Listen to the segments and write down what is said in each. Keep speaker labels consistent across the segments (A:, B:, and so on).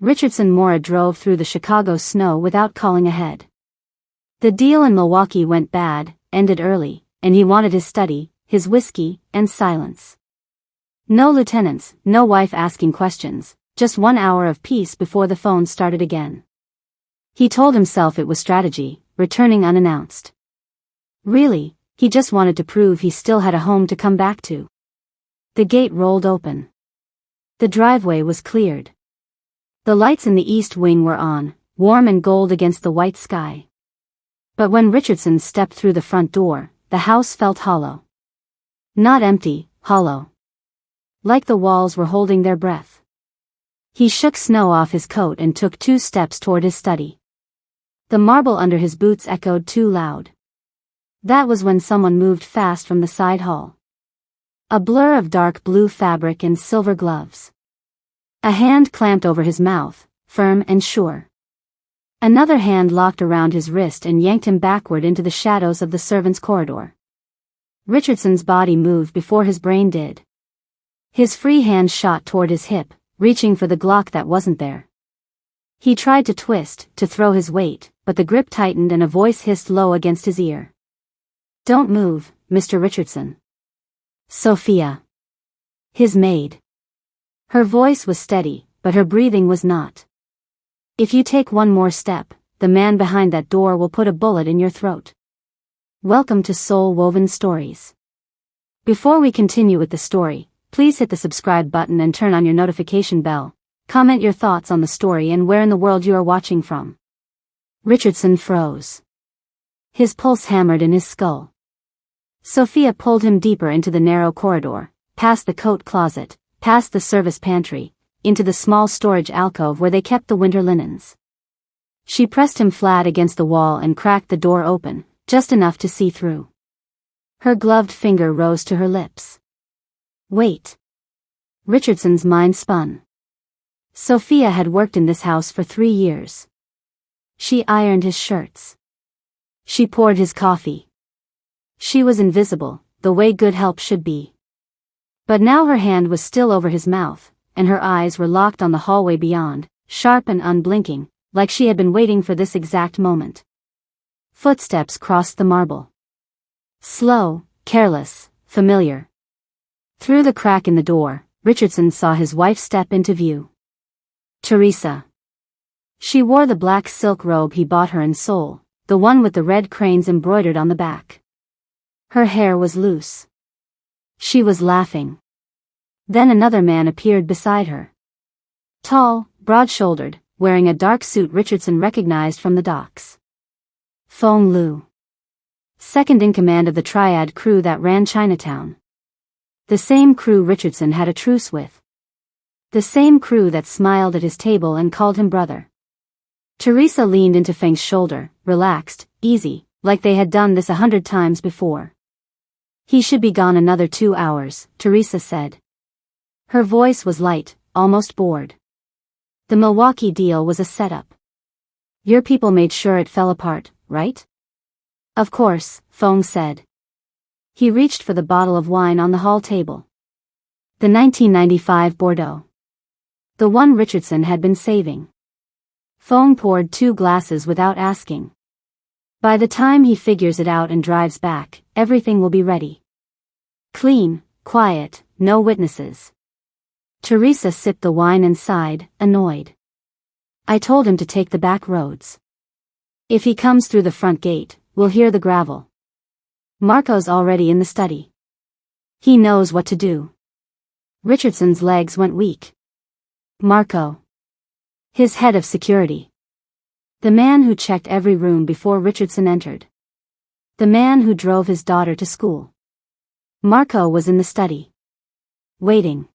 A: Richardson Mora drove through the Chicago snow without calling ahead. The deal in Milwaukee went bad, ended early, and he wanted his study, his whiskey, and silence. No lieutenants, no wife asking questions, just 1 hour of peace before the phone started again. He told himself it was strategy, returning unannounced. Really, he just wanted to prove he still had a home to come back to. The gate rolled open. The driveway was cleared. The lights in the east wing were on, warm and gold against the white sky. But when Richardson stepped through the front door, the house felt hollow. Not empty, hollow. Like the walls were holding their breath. He shook snow off his coat and took 2 steps toward his study. The marble under his boots echoed too loud. That was when someone moved fast from the side hall. A blur of dark blue fabric and silver gloves. A hand clamped over his mouth, firm and sure. Another hand locked around his wrist and yanked him backward into the shadows of the servants' corridor. Richardson's body moved before his brain did. His free hand shot toward his hip, reaching for the Glock that wasn't there. He tried to twist, to throw his weight, but the grip tightened and a voice hissed low against his ear. "Don't move, Mr. Richardson." Sophia. His maid. Her voice was steady, but her breathing was not. "If you take one more step, the man behind that door will put a bullet in your throat." Welcome to Soulwoven Stories. Before we continue with the story, please hit the subscribe button and turn on your notification bell. Comment your thoughts on the story and where in the world you are watching from. Richardson froze. His pulse hammered in his skull. Sophia pulled him deeper into the narrow corridor, past the coat closet, past the service pantry, into the small storage alcove where they kept the winter linens. She pressed him flat against the wall and cracked the door open, just enough to see through. Her gloved finger rose to her lips. Wait. Richardson's mind spun. Sophia had worked in this house for 3 years. She ironed his shirts. She poured his coffee. She was invisible, the way good help should be. But now her hand was still over his mouth, and her eyes were locked on the hallway beyond, sharp and unblinking, like she had been waiting for this exact moment. Footsteps crossed the marble. Slow, careless, familiar. Through the crack in the door, Richardson saw his wife step into view. Teresa. She wore the black silk robe he bought her in Seoul, the one with the red cranes embroidered on the back. Her hair was loose. She was laughing. Then another man appeared beside her. Tall, broad-shouldered, wearing a dark suit Richardson recognized from the docks. Fong Lu. Second in command of the triad crew that ran Chinatown. The same crew Richardson had a truce with. The same crew that smiled at his table and called him brother. Teresa leaned into Feng's shoulder, relaxed, easy, like they had done this 100 times before. "He should be gone another 2 hours, Teresa said. Her voice was light, almost bored. The Milwaukee deal was a setup. Your people made sure it fell apart, right? Of course, Fong said. He reached for the bottle of wine on the hall table. The 1995 Bordeaux. The one Richardson had been saving. Fong poured 2 glasses without asking. By the time he figures it out and drives back, everything will be ready. Clean, quiet, no witnesses. Teresa sipped the wine and sighed, annoyed. I told him to take the back roads. If he comes through the front gate, we'll hear the gravel. Marco's already in the study. He knows what to do. Richardson's legs went weak. Marco. His head of security. The man who checked every room before Richardson entered. The man who drove his daughter to school. Marco was in the study. Waiting.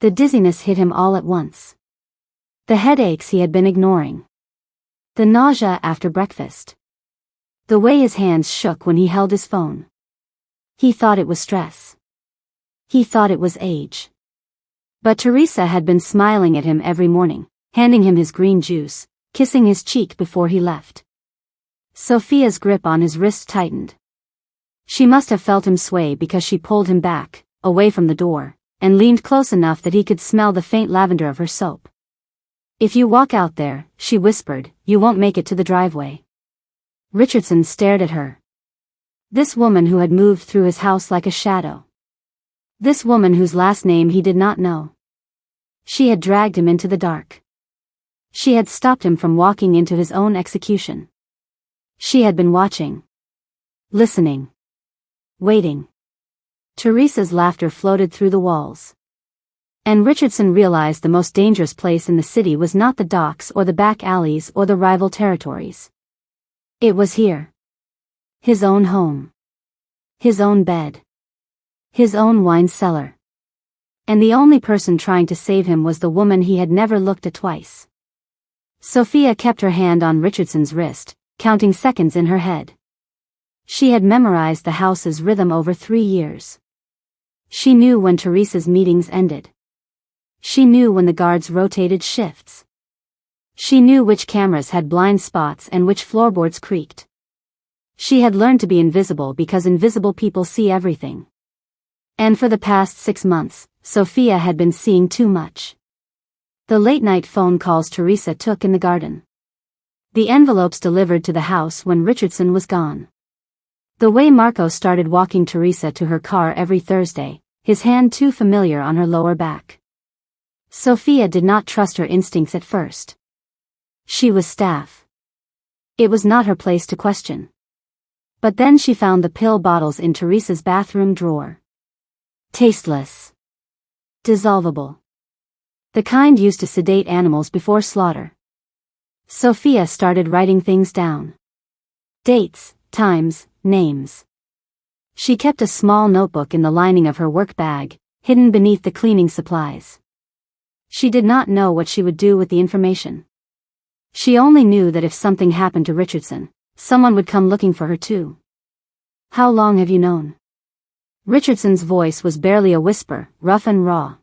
A: The dizziness hit him all at once. The headaches he had been ignoring. The nausea after breakfast. The way his hands shook when he held his phone. He thought it was stress. He thought it was age. But Teresa had been smiling at him every morning, handing him his green juice, kissing his cheek before he left. Sophia's grip on his wrist tightened. She must have felt him sway because she pulled him back, away from the door, and leaned close enough that he could smell the faint lavender of her soap. If you walk out there, she whispered, you won't make it to the driveway. Richardson stared at her. This woman who had moved through his house like a shadow. This woman whose last name he did not know. She had dragged him into the dark. She had stopped him from walking into his own execution. She had been watching. Listening. Waiting. Teresa's laughter floated through the walls. And Richardson realized the most dangerous place in the city was not the docks or the back alleys or the rival territories. It was here. His own home. His own bed. His own wine cellar. And the only person trying to save him was the woman he had never looked at twice. Sophia kept her hand on Richardson's wrist, counting seconds in her head. She had memorized the house's rhythm over 3 years. She knew when Teresa's meetings ended. She knew when the guards rotated shifts. She knew which cameras had blind spots and which floorboards creaked. She had learned to be invisible because invisible people see everything. And for the past 6 months, Sophia had been seeing too much. The late-night phone calls Teresa took in the garden. The envelopes delivered to the house when Richardson was gone. The way Marco started walking Teresa to her car every Thursday, his hand too familiar on her lower back. Sophia did not trust her instincts at first. She was staff. It was not her place to question. But then she found the pill bottles in Teresa's bathroom drawer. Tasteless. Dissolvable. The kind used to sedate animals before slaughter. Sophia started writing things down. Dates, times, names. She kept a small notebook in the lining of her work bag, hidden beneath the cleaning supplies. She did not know what she would do with the information. She only knew that if something happened to Richardson, someone would come looking for her too. How long have you known? Richardson's voice was barely a whisper, rough and raw.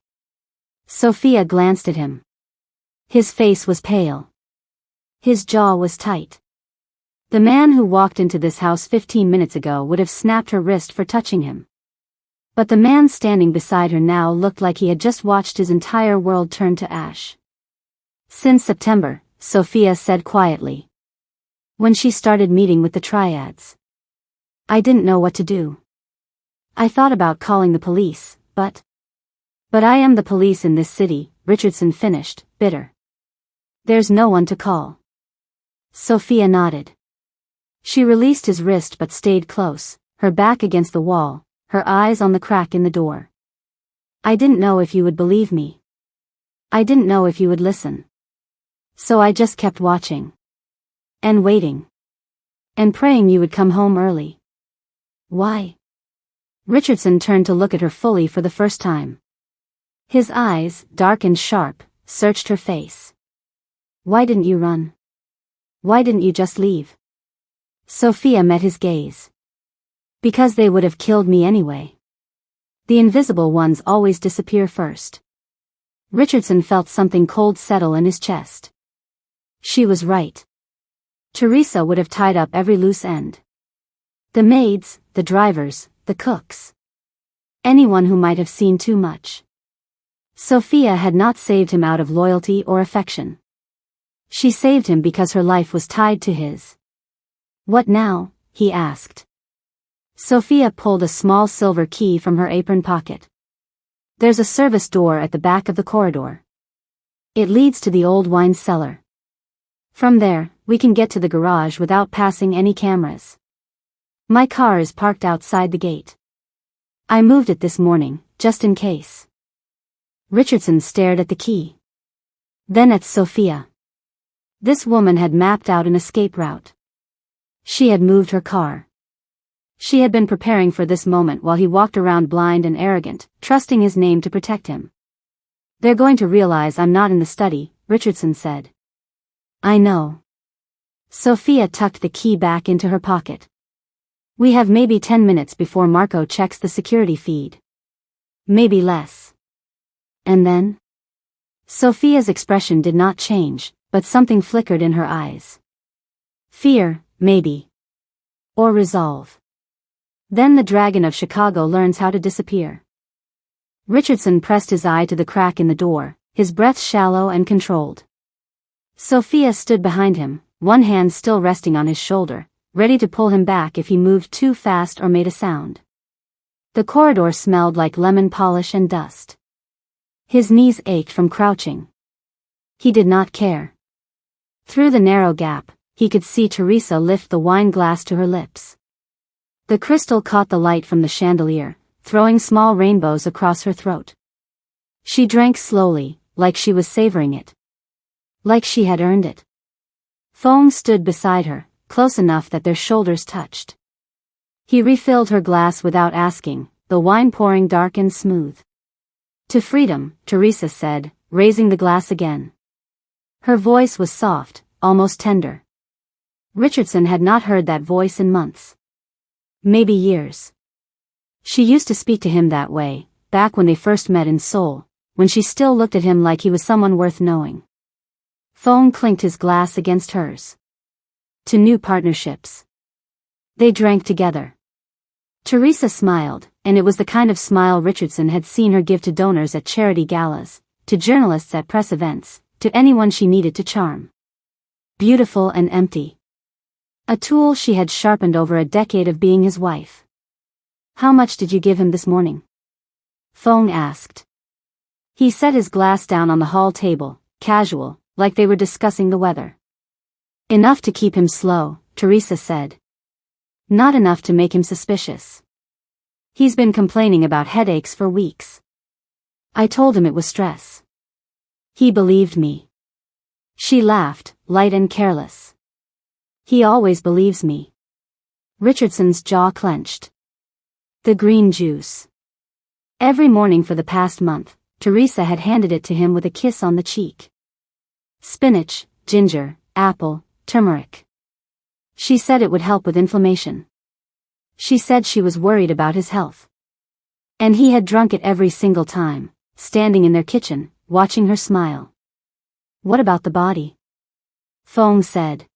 A: Sophia glanced at him. His face was pale. His jaw was tight. The man who walked into this house 15 minutes ago would have snapped her wrist for touching him. But the man standing beside her now looked like he had just watched his entire world turn to ash. Since September, Sophia said quietly. When she started meeting with the triads. I didn't know what to do. I thought about calling the police, but I am the police in this city, Richardson finished, bitter. There's no one to call. Sophia nodded. She released his wrist but stayed close, her back against the wall, her eyes on the crack in the door. I didn't know if you would believe me. I didn't know if you would listen. So I just kept watching. And waiting. And praying you would come home early. Why? Richardson turned to look at her fully for the first time. His eyes, dark and sharp, searched her face. Why didn't you run? Why didn't you just leave? Sophia met his gaze. Because they would have killed me anyway. The invisible ones always disappear first. Richardson felt something cold settle in his chest. She was right. Teresa would have tied up every loose end. The maids, the drivers, the cooks. Anyone who might have seen too much. Sophia had not saved him out of loyalty or affection. She saved him because her life was tied to his. What now? He asked. Sophia pulled a small silver key from her apron pocket. There's a service door at the back of the corridor. It leads to the old wine cellar. From there, we can get to the garage without passing any cameras. My car is parked outside the gate. I moved it this morning, just in case. Richardson stared at the key. Then at Sophia. This woman had mapped out an escape route. She had moved her car. She had been preparing for this moment while he walked around blind and arrogant, trusting his name to protect him. They're going to realize I'm not in the study, Richardson said. I know. Sophia tucked the key back into her pocket. We have maybe 10 minutes before Marco checks the security feed. Maybe less. And then? Sophia's expression did not change, but something flickered in her eyes. Fear, maybe. Or resolve. Then the dragon of Chicago learns how to disappear. Richardson pressed his eye to the crack in the door, his breath shallow and controlled. Sophia stood behind him, one hand still resting on his shoulder, ready to pull him back if he moved too fast or made a sound. The corridor smelled like lemon polish and dust. His knees ached from crouching. He did not care. Through the narrow gap, he could see Teresa lift the wine glass to her lips. The crystal caught the light from the chandelier, throwing small rainbows across her throat. She drank slowly, like she was savoring it. Like she had earned it. Fong stood beside her, close enough that their shoulders touched. He refilled her glass without asking, the wine pouring dark and smooth. To freedom, Teresa said, raising the glass again. Her voice was soft, almost tender. Richardson had not heard that voice in months. Maybe years. She used to speak to him that way, back when they first met in Seoul, when she still looked at him like he was someone worth knowing. Fong clinked his glass against hers. To new partnerships. They drank together. Teresa smiled, and it was the kind of smile Richardson had seen her give to donors at charity galas, to journalists at press events, to anyone she needed to charm. Beautiful and empty. A tool she had sharpened over a decade of being his wife. How much did you give him this morning? Fong asked. He set his glass down on the hall table, casual, like they were discussing the weather. Enough to keep him slow, Teresa said. Not enough to make him suspicious. He's been complaining about headaches for weeks. I told him it was stress. He believed me. She laughed, light and careless. He always believes me. Richardson's jaw clenched. The green juice. Every morning for the past month, Teresa had handed it to him with a kiss on the cheek. Spinach, ginger, apple, turmeric. She said it would help with inflammation. She said she was worried about his health. And he had drunk it every single time, standing in their kitchen, watching her smile. What about the body? Fong said.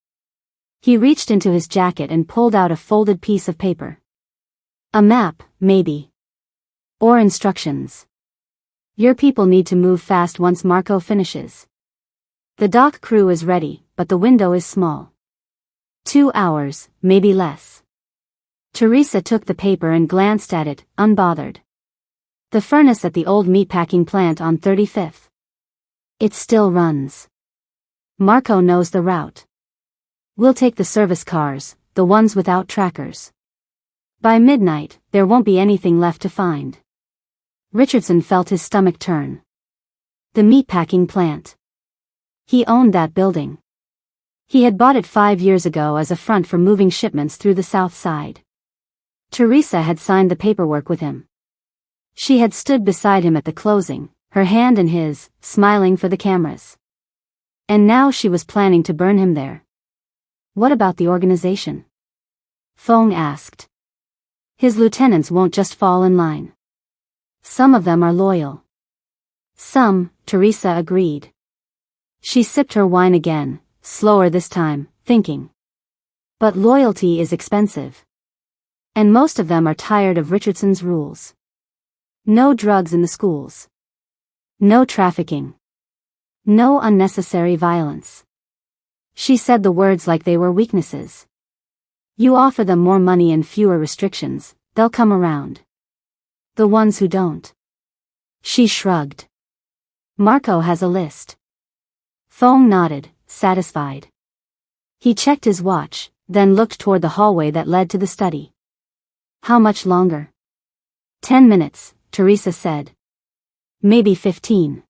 A: He reached into his jacket and pulled out a folded piece of paper. A map, maybe. Or instructions. Your people need to move fast once Marco finishes. The dock crew is ready, but the window is small. 2 hours, maybe less. Teresa took the paper and glanced at it, unbothered. The furnace at the old meatpacking plant on 35th. It still runs. Marco knows the route. We'll take the service cars, the ones without trackers. By midnight, there won't be anything left to find. Richardson felt his stomach turn. The meatpacking plant. He owned that building. He had bought it 5 years ago as a front for moving shipments through the south side. Teresa had signed the paperwork with him. She had stood beside him at the closing, her hand in his, smiling for the cameras. And now she was planning to burn him there. What about the organization? Fong asked. His lieutenants won't just fall in line. Some of them are loyal. Some, Teresa agreed. She sipped her wine again, slower this time, thinking. But loyalty is expensive. And most of them are tired of Richardson's rules. No drugs in the schools. No trafficking. No unnecessary violence. She said the words like they were weaknesses. You offer them more money and fewer restrictions, they'll come around. The ones who don't. She shrugged. Marco has a list. Fong nodded, satisfied. He checked his watch, then looked toward the hallway that led to the study. How much longer? 10 minutes, Teresa said. Maybe 15.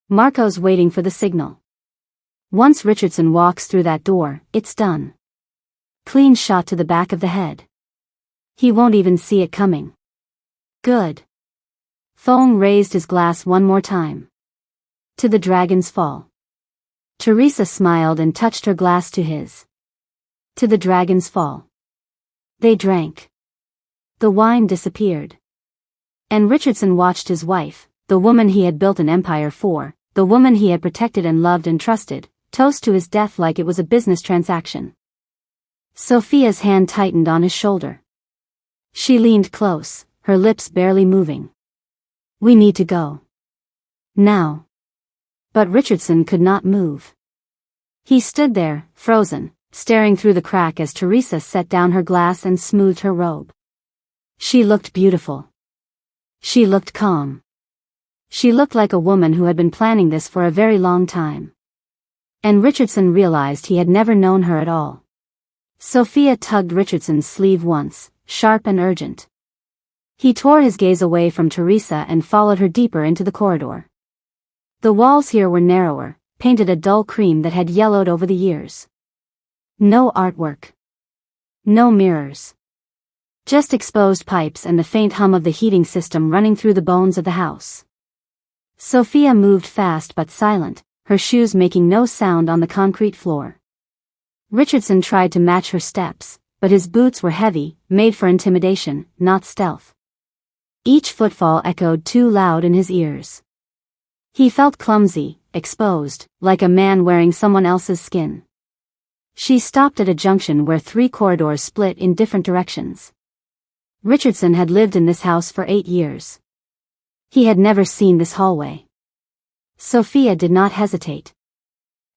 A: Marco's waiting for the signal. Once Richardson walks through that door, it's done. Clean shot to the back of the head. He won't even see it coming. Good. Fong raised his glass one more time. To the dragon's fall. Teresa smiled and touched her glass to his. To the dragon's fall. They drank. The wine disappeared. And Richardson watched his wife, the woman he had built an empire for, the woman he had protected and loved and trusted, toast to his death like it was a business transaction. Sophia's hand tightened on his shoulder. She leaned close, her lips barely moving. We need to go. Now. But Richardson could not move. He stood there, frozen, staring through the crack as Teresa set down her glass and smoothed her robe. She looked beautiful. She looked calm. She looked like a woman who had been planning this for a very long time. And Richardson realized he had never known her at all. Sophia tugged Richardson's sleeve once, sharp and urgent. He tore his gaze away from Teresa and followed her deeper into the corridor. The walls here were narrower, painted a dull cream that had yellowed over the years. No artwork. No mirrors. Just exposed pipes and the faint hum of the heating system running through the bones of the house. Sophia moved fast but silent, her shoes making no sound on the concrete floor. Richardson tried to match her steps, but his boots were heavy, made for intimidation, not stealth. Each footfall echoed too loud in his ears. He felt clumsy, exposed, like a man wearing someone else's skin. She stopped at a junction where 3 corridors split in different directions. Richardson had lived in this house for 8 years. He had never seen this hallway. Sophia did not hesitate.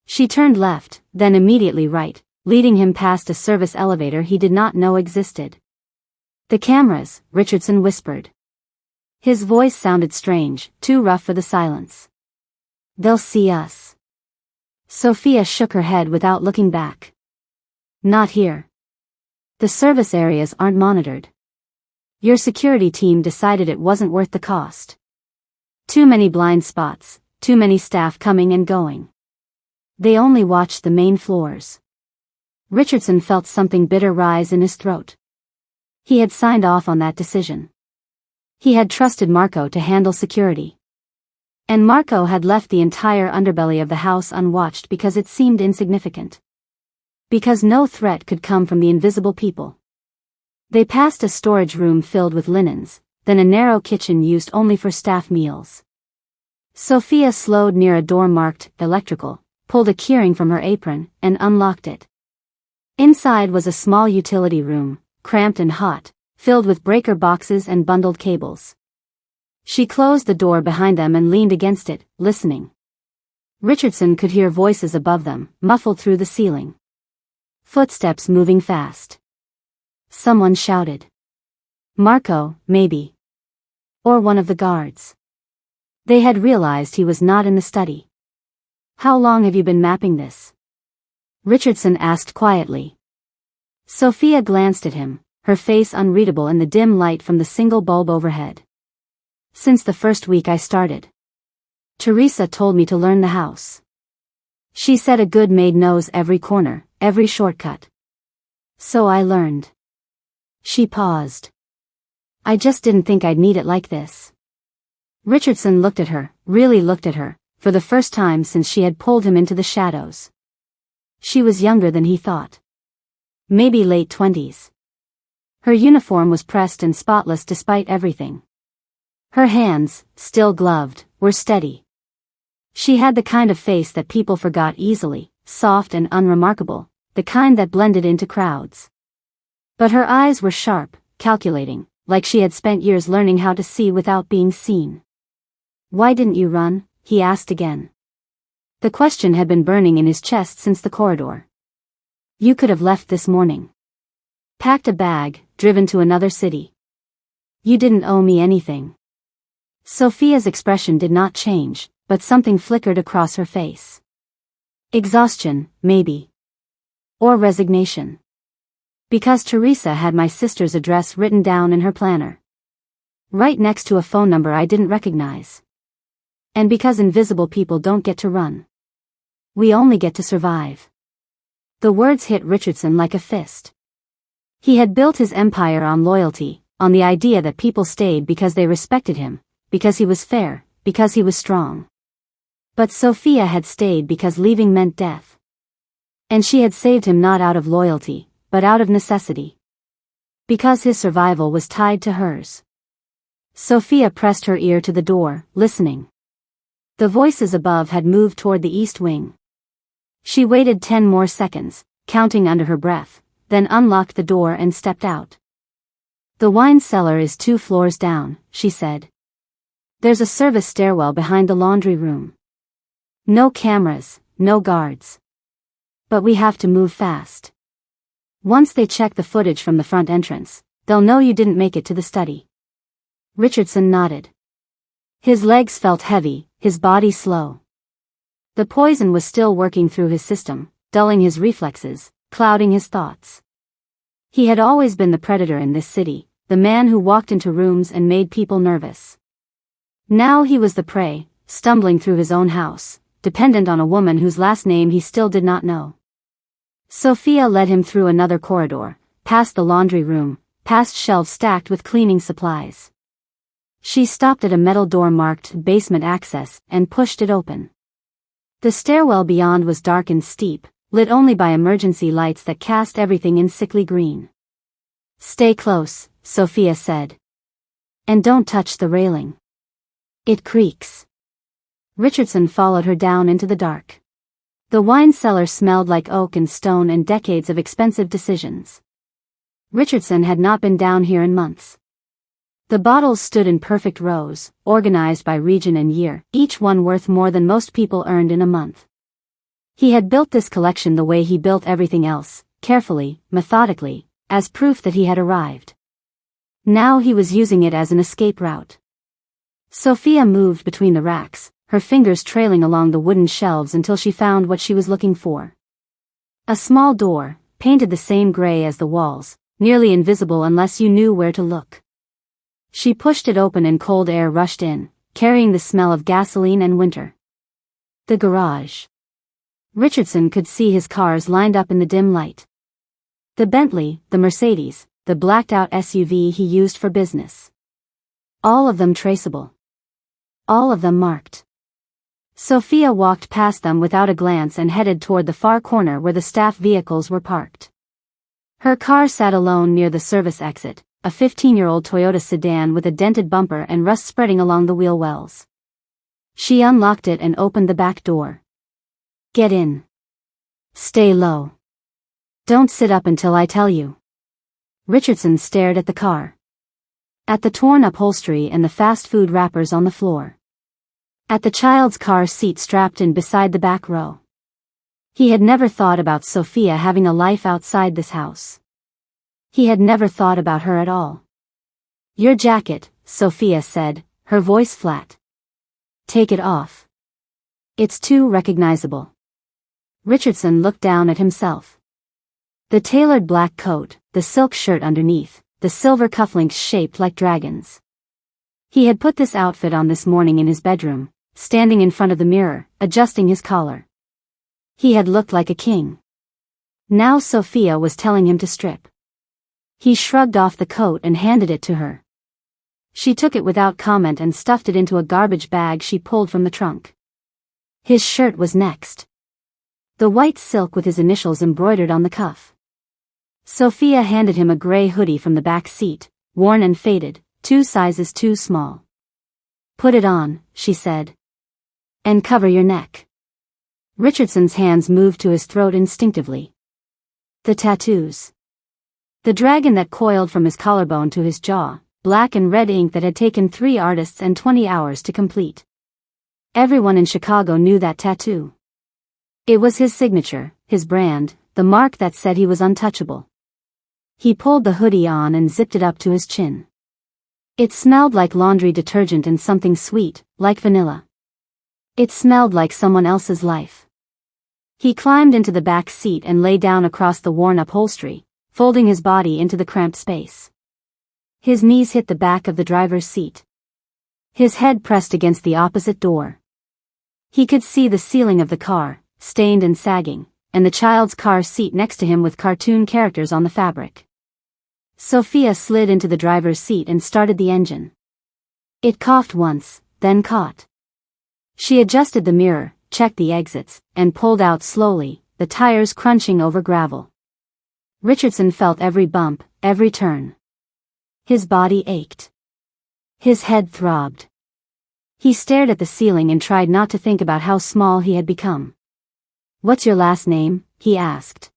A: She turned left, then immediately right, leading him past a service elevator he did not know existed. "The cameras," Richardson whispered. His voice sounded strange, too rough for the silence. "They'll see us." Sophia shook her head without looking back. "Not here. The service areas aren't monitored. Your security team decided it wasn't worth the cost. Too many blind spots, too many staff coming and going. They only watched the main floors." Richardson felt something bitter rise in his throat. He had signed off on that decision. He had trusted Marco to handle security. And Marco had left the entire underbelly of the house unwatched because it seemed insignificant. Because no threat could come from the invisible people. They passed a storage room filled with linens, then a narrow kitchen used only for staff meals. Sophia slowed near a door marked electrical, pulled a keyring from her apron, and unlocked it. Inside was a small utility room, cramped and hot, filled with breaker boxes and bundled cables. She closed the door behind them and leaned against it, listening. Richardson could hear voices above them, muffled through the ceiling. Footsteps moving fast. Someone shouted. Marco, maybe. Or one of the guards. They had realized he was not in the study. "How long have you been mapping this?" Richardson asked quietly. Sophia glanced at him, her face unreadable in the dim light from the single bulb overhead. "Since the first week I started. Teresa told me to learn the house. She said a good maid knows every corner, every shortcut. So I learned." She paused. "I just didn't think I'd need it like this." Richardson looked at her, really looked at her, for the first time since she had pulled him into the shadows. She was younger than he thought. Maybe late 20s. Her uniform was pressed and spotless despite everything. Her hands, still gloved, were steady. She had the kind of face that people forgot easily, soft and unremarkable, the kind that blended into crowds. But her eyes were sharp, calculating, like she had spent years learning how to see without being seen. "Why didn't you run?" he asked again. The question had been burning in his chest since the corridor. "You could have left this morning. Packed a bag, driven to another city. You didn't owe me anything." Sophia's expression did not change, but something flickered across her face. Exhaustion, maybe. Or resignation. Because Teresa had my sister's address written down in her planner. Right next to a phone number I didn't recognize. And because invisible people don't get to run. We only get to survive. The words hit Richardson like a fist. He had built his empire on loyalty, on the idea that people stayed because they respected him, because he was fair, because he was strong. But Sophia had stayed because leaving meant death. And she had saved him not out of loyalty, but out of necessity. Because his survival was tied to hers. Sophia pressed her ear to the door, listening. The voices above had moved toward the east wing. She waited 10 more seconds, counting under her breath, then unlocked the door and stepped out. "The wine cellar is 2 floors down," she said. "There's a service stairwell behind the laundry room. No cameras, no guards. But we have to move fast. Once they check the footage from the front entrance, they'll know you didn't make it to the study. Richardson nodded. His legs felt heavy, his body slow. The poison was still working through his system, dulling his reflexes, clouding his thoughts. He had always been the predator in this city, the man who walked into rooms and made people nervous. Now he was the prey, stumbling through his own house, dependent on a woman whose last name he still did not know. Sophia led him through another corridor, past the laundry room, past shelves stacked with cleaning supplies. She stopped at a metal door marked basement access and pushed it open. The stairwell beyond was dark and steep, lit only by emergency lights that cast everything in sickly green. "Stay close," Sophia said. "And don't touch the railing. It creaks." Richardson followed her down into the dark. The wine cellar smelled like oak and stone and decades of expensive decisions. Richardson had not been down here in months. The bottles stood in perfect rows, organized by region and year, each one worth more than most people earned in a month. He had built this collection the way he built everything else, carefully, methodically, as proof that he had arrived. Now he was using it as an escape route. Sophia moved between the racks, her fingers trailing along the wooden shelves until she found what she was looking for. A small door, painted the same gray as the walls, nearly invisible unless you knew where to look. She pushed it open and cold air rushed in, carrying the smell of gasoline and winter. The garage. Richardson could see his cars lined up in the dim light. The Bentley, the Mercedes, the blacked-out SUV he used for business. All of them traceable. All of them marked. Sophia walked past them without a glance and headed toward the far corner where the staff vehicles were parked. Her car sat alone near the service exit, a 15-year-old Toyota sedan with a dented bumper and rust spreading along the wheel wells. She unlocked it and opened the back door. "Get in. Stay low. Don't sit up until I tell you." Richardson stared at the car. At the torn upholstery and the fast food wrappers on the floor. At the child's car seat strapped in beside the back row. He had never thought about Sophia having a life outside this house. He had never thought about her at all. "Your jacket," Sophia said, her voice flat. "Take it off. It's too recognizable." Richardson looked down at himself. The tailored black coat, the silk shirt underneath, the silver cufflinks shaped like dragons. He had put this outfit on this morning in his bedroom, standing in front of the mirror, adjusting his collar. He had looked like a king. Now Sophia was telling him to strip. He shrugged off the coat and handed it to her. She took it without comment and stuffed it into a garbage bag she pulled from the trunk. His shirt was next. The white silk with his initials embroidered on the cuff. Sophia handed him a gray hoodie from the back seat, worn and faded, 2 sizes too small. "Put it on," she said. "And cover your neck." Richardson's hands moved to his throat instinctively. The tattoos. The dragon that coiled from his collarbone to his jaw, black and red ink that had taken 3 artists and 20 hours to complete. Everyone in Chicago knew that tattoo. It was his signature, his brand, the mark that said he was untouchable. He pulled the hoodie on and zipped it up to his chin. It smelled like laundry detergent and something sweet, like vanilla. It smelled like someone else's life. He climbed into the back seat and lay down across the worn upholstery, folding his body into the cramped space. His knees hit the back of the driver's seat. His head pressed against the opposite door. He could see the ceiling of the car, stained and sagging, and the child's car seat next to him with cartoon characters on the fabric. Sophia slid into the driver's seat and started the engine. It coughed once, then caught. She adjusted the mirror, checked the exits, and pulled out slowly, the tires crunching over gravel. Richardson felt every bump, every turn. His body ached. His head throbbed. He stared at the ceiling and tried not to think about how small he had become. "What's your last name?" he asked.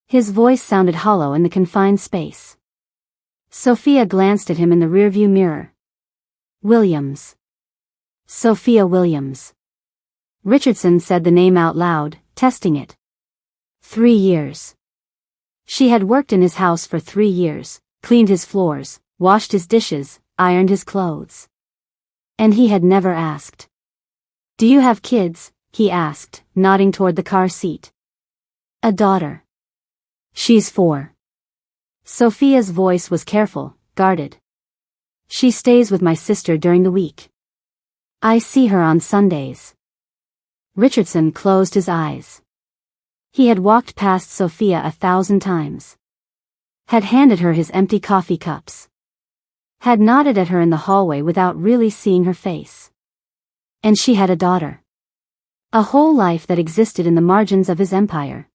A: His voice sounded hollow in the confined space. Sophia glanced at him in the rearview mirror. "Williams. Sophia Williams." Richardson said the name out loud, testing it. 3 years. She had worked in his house for 3 years, cleaned his floors, washed his dishes, ironed his clothes. And he had never asked. "Do you have kids?" he asked, nodding toward the car seat. "A daughter. She's 4. Sophia's voice was careful, guarded. "She stays with my sister during the week. I see her on Sundays." Richardson closed his eyes. He had walked past Sophia 1,000 times. Had handed her his empty coffee cups. Had nodded at her in the hallway without really seeing her face. And she had a daughter. A whole life that existed in the margins of his empire.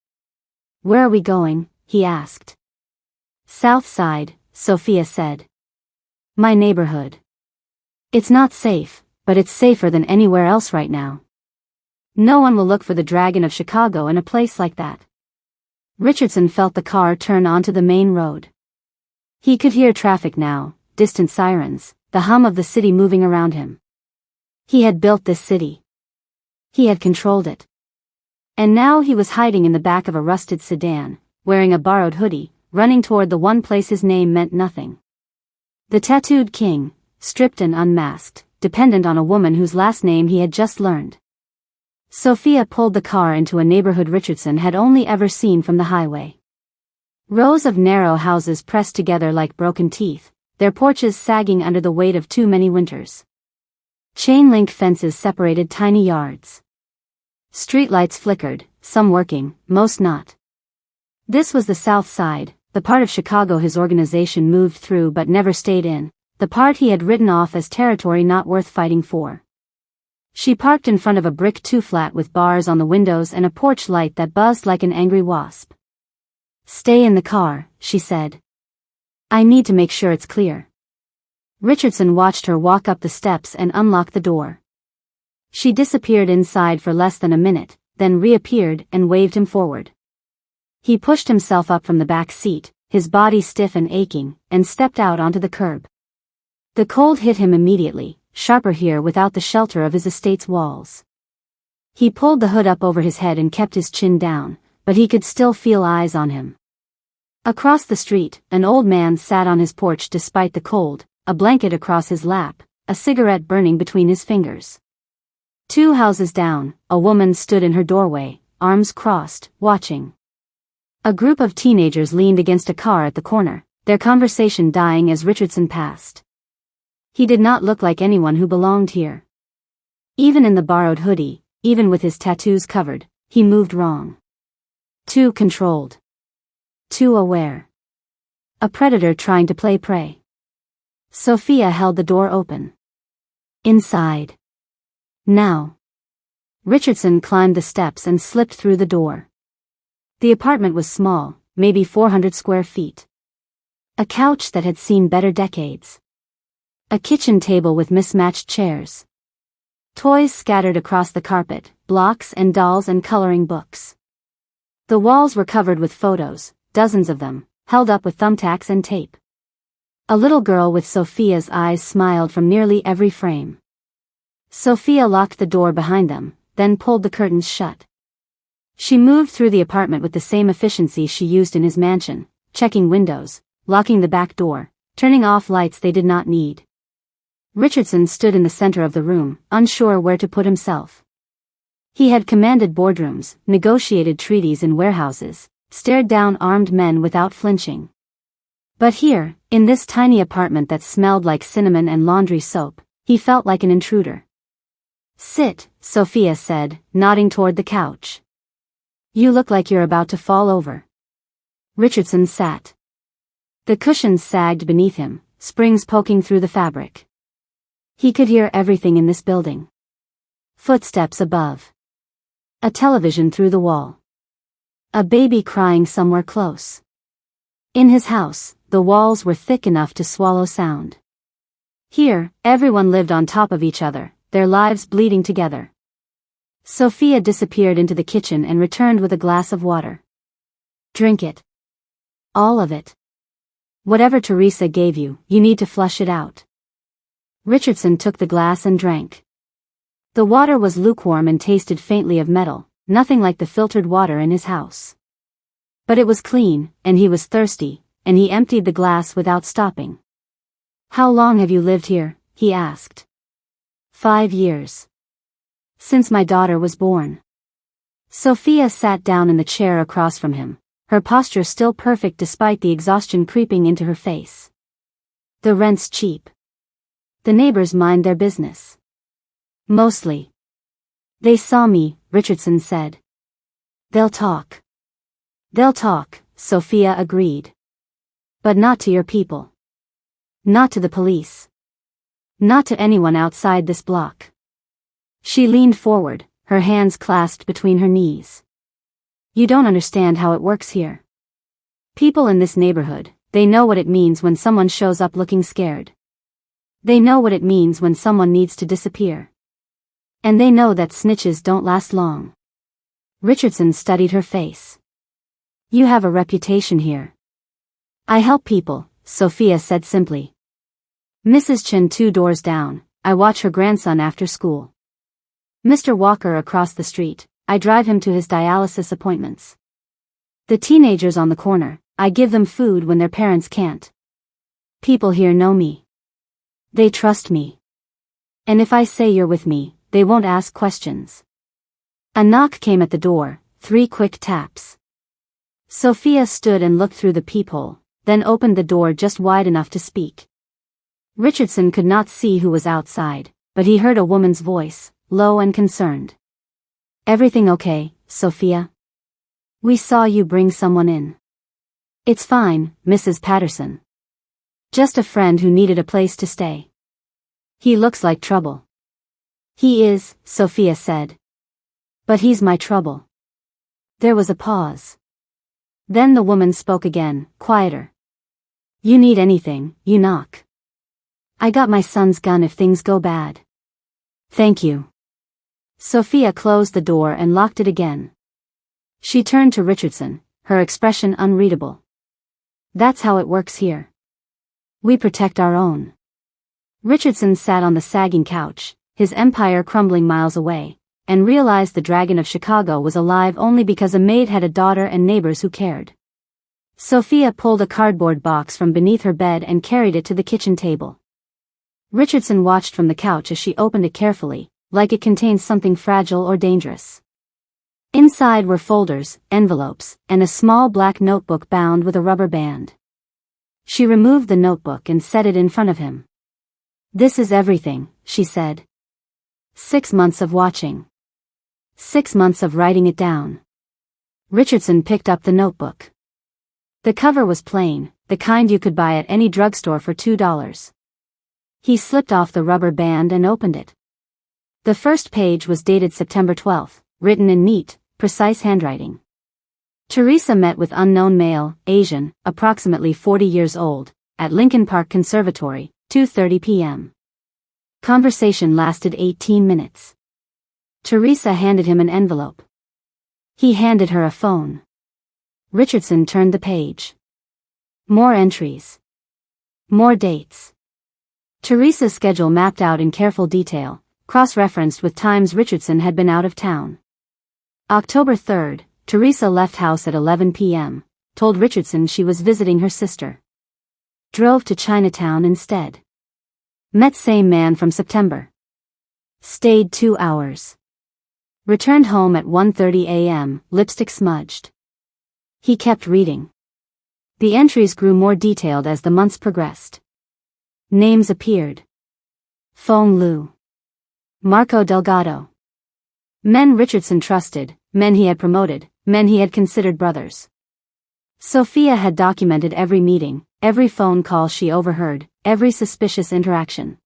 A: "Where are we going?" he asked. "South Side," Sophia said. "My neighborhood. It's not safe, but it's safer than anywhere else right now. No one will look for the Dragon of Chicago in a place like that." Richardson felt the car turn onto the main road. He could hear traffic now, distant sirens, the hum of the city moving around him. He had built this city. He had controlled it. And now he was hiding in the back of a rusted sedan, wearing a borrowed hoodie, running toward the one place his name meant nothing. The tattooed king, stripped and unmasked, dependent on a woman whose last name he had just learned. Sophia pulled the car into a neighborhood Richardson had only ever seen from the highway. Rows of narrow houses pressed together like broken teeth, their porches sagging under the weight of too many winters. Chain-link fences separated tiny yards. Streetlights flickered, some working, most not. This was the South Side, the part of Chicago his organization moved through but never stayed in, the part he had written off as territory not worth fighting for. She parked in front of a brick 2-flat with bars on the windows and a porch light that buzzed like an angry wasp. "Stay in the car," she said. "I need to make sure it's clear." Richardson watched her walk up the steps and unlock the door. She disappeared inside for less than a minute, then reappeared and waved him forward. He pushed himself up from the back seat, his body stiff and aching, and stepped out onto the curb. The cold hit him immediately, sharper here without the shelter of his estate's walls. He pulled the hood up over his head and kept his chin down, but he could still feel eyes on him. Across the street, an old man sat on his porch despite the cold, a blanket across his lap, a cigarette burning between his fingers. 2 houses down, a woman stood in her doorway, arms crossed, watching. A group of teenagers leaned against a car at the corner, their conversation dying as Richardson passed. He did not look like anyone who belonged here. Even in the borrowed hoodie, even with his tattoos covered, he moved wrong. Too controlled. Too aware. A predator trying to play prey. Sophia held the door open. Inside. Now. Richardson climbed the steps and slipped through the door. The apartment was small, maybe 400 square feet. A couch that had seen better decades. A kitchen table with mismatched chairs. Toys scattered across the carpet, blocks and dolls and coloring books. The walls were covered with photos, dozens of them, held up with thumbtacks and tape. A little girl with Sophia's eyes smiled from nearly every frame. Sophia locked the door behind them, then pulled the curtains shut. She moved through the apartment with the same efficiency she used in his mansion, checking windows, locking the back door, turning off lights they did not need. Richardson stood in the center of the room, unsure where to put himself. He had commanded boardrooms, negotiated treaties in warehouses, stared down armed men without flinching. But here, in this tiny apartment that smelled like cinnamon and laundry soap, he felt like an intruder. "Sit," Sophia said, nodding toward the couch. "You look like you're about to fall over." Richardson sat. The cushions sagged beneath him, springs poking through the fabric. He could hear everything in this building. Footsteps above. A television through the wall. A baby crying somewhere close. In his house, the walls were thick enough to swallow sound. Here, everyone lived on top of each other, their lives bleeding together. Sophia disappeared into the kitchen and returned with a glass of water. "Drink it. All of it. Whatever Teresa gave you, you need to flush it out." Richardson took the glass and drank. The water was lukewarm and tasted faintly of metal, nothing like the filtered water in his house. But it was clean, and he was thirsty, and he emptied the glass without stopping. "How long have you lived here?" he asked. 5 years. Since my daughter was born. Sophia sat down in the chair across from him, her posture still perfect despite the exhaustion creeping into her face. "The rent's cheap. The neighbors mind their business. Mostly. They saw me," Richardson said. "They'll talk." "They'll talk," Sophia agreed. "But not to your people. Not to the police. Not to anyone outside this block." She leaned forward, her hands clasped between her knees. "You don't understand how it works here. People in this neighborhood, they know what it means when someone shows up looking scared. They know what it means when someone needs to disappear. And they know that snitches don't last long." Richardson studied her face. "You have a reputation here." "I help people," Sophia said simply. "Mrs. Chen 2 doors down, I watch her grandson after school. Mr. Walker across the street, I drive him to his dialysis appointments. The teenagers on the corner, I give them food when their parents can't. People here know me. They trust me. And if I say you're with me, they won't ask questions." A knock came at the door, 3 quick taps. Sophia stood and looked through the peephole, then opened the door just wide enough to speak. Richardson could not see who was outside, but he heard a woman's voice, low and concerned. "Everything okay, Sophia? We saw you bring someone in." "It's fine, Mrs. Patterson. Just a friend who needed a place to stay." "He looks like trouble." "He is," Sophia said. "But he's my trouble." There was a pause. Then the woman spoke again, quieter. "You need anything, you knock. I got my son's gun if things go bad." "Thank you." Sophia closed the door and locked it again. She turned to Richardson, her expression unreadable. "That's how it works here. We protect our own." Richardson sat on the sagging couch, his empire crumbling miles away, and realized the Dragon of Chicago was alive only because a maid had a daughter and neighbors who cared. Sophia pulled a cardboard box from beneath her bed and carried it to the kitchen table. Richardson watched from the couch as she opened it carefully, like it contained something fragile or dangerous. Inside were folders, envelopes, and a small black notebook bound with a rubber band. She removed the notebook and set it in front of him. "This is everything," she said. 6 months of watching. 6 months of writing it down. Richardson picked up the notebook. The cover was plain, the kind you could buy at any drugstore for $2. He slipped off the rubber band and opened it. The first page was dated September 12, written in neat, precise handwriting. "Teresa met with unknown male, Asian, approximately 40 years old, at Lincoln Park Conservatory, 2:30 p.m. Conversation lasted 18 minutes. Teresa handed him an envelope. He handed her a phone. Richardson turned the page. More entries. More dates. Teresa's schedule mapped out in careful detail, cross-referenced with times Richardson had been out of town. October 3rd, Teresa left house at 11 p.m., told Richardson she was visiting her sister. Drove to Chinatown instead. Met same man from September. Stayed 2 hours. Returned home at 1:30 a.m., lipstick smudged. He kept reading. The entries grew more detailed as the months progressed. Names appeared. Fong Lu. Marco Delgado. Men Richardson trusted, men he had promoted, men he had considered brothers. Sophia had documented every meeting, every phone call she overheard, every suspicious interaction.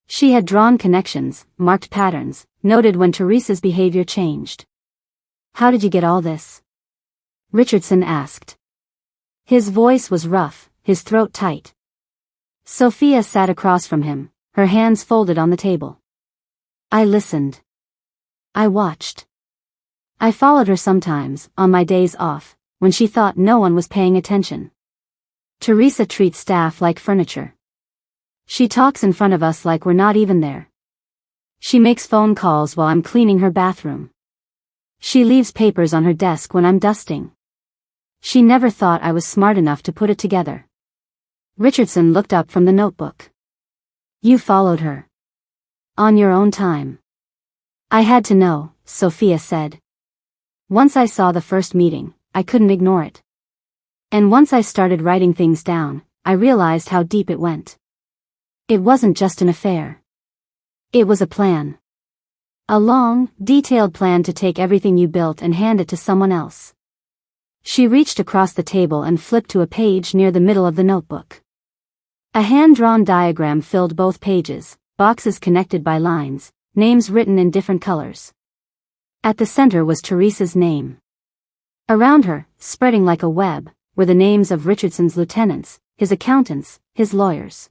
A: She had drawn connections, marked patterns, noted when Teresa's behavior changed. "How did you get all this?" Richardson asked. His voice was rough, his throat tight. Sophia sat across from him, her hands folded on the table. "I listened. I watched. I followed her sometimes, on my days off, when she thought no one was paying attention. Teresa treats staff like furniture. She talks in front of us like we're not even there. She makes phone calls while I'm cleaning her bathroom. She leaves papers on her desk when I'm dusting. She never thought I was smart enough to put it together. Richardson looked up from the notebook. You followed her. On your own time. I had to know, Sophia said. Once I saw the first meeting, I couldn't ignore it. And once I started writing things down, I realized how deep it went. It wasn't just an affair. It was a plan. A long, detailed plan to take everything you built and hand it to someone else. She reached across the table and flipped to a page near the middle of the notebook. A hand-drawn diagram filled both pages, boxes connected by lines, names written in different colors. At the center was Teresa's name. Around her, spreading like a web, were the names of Richardson's lieutenants, his accountants, his lawyers.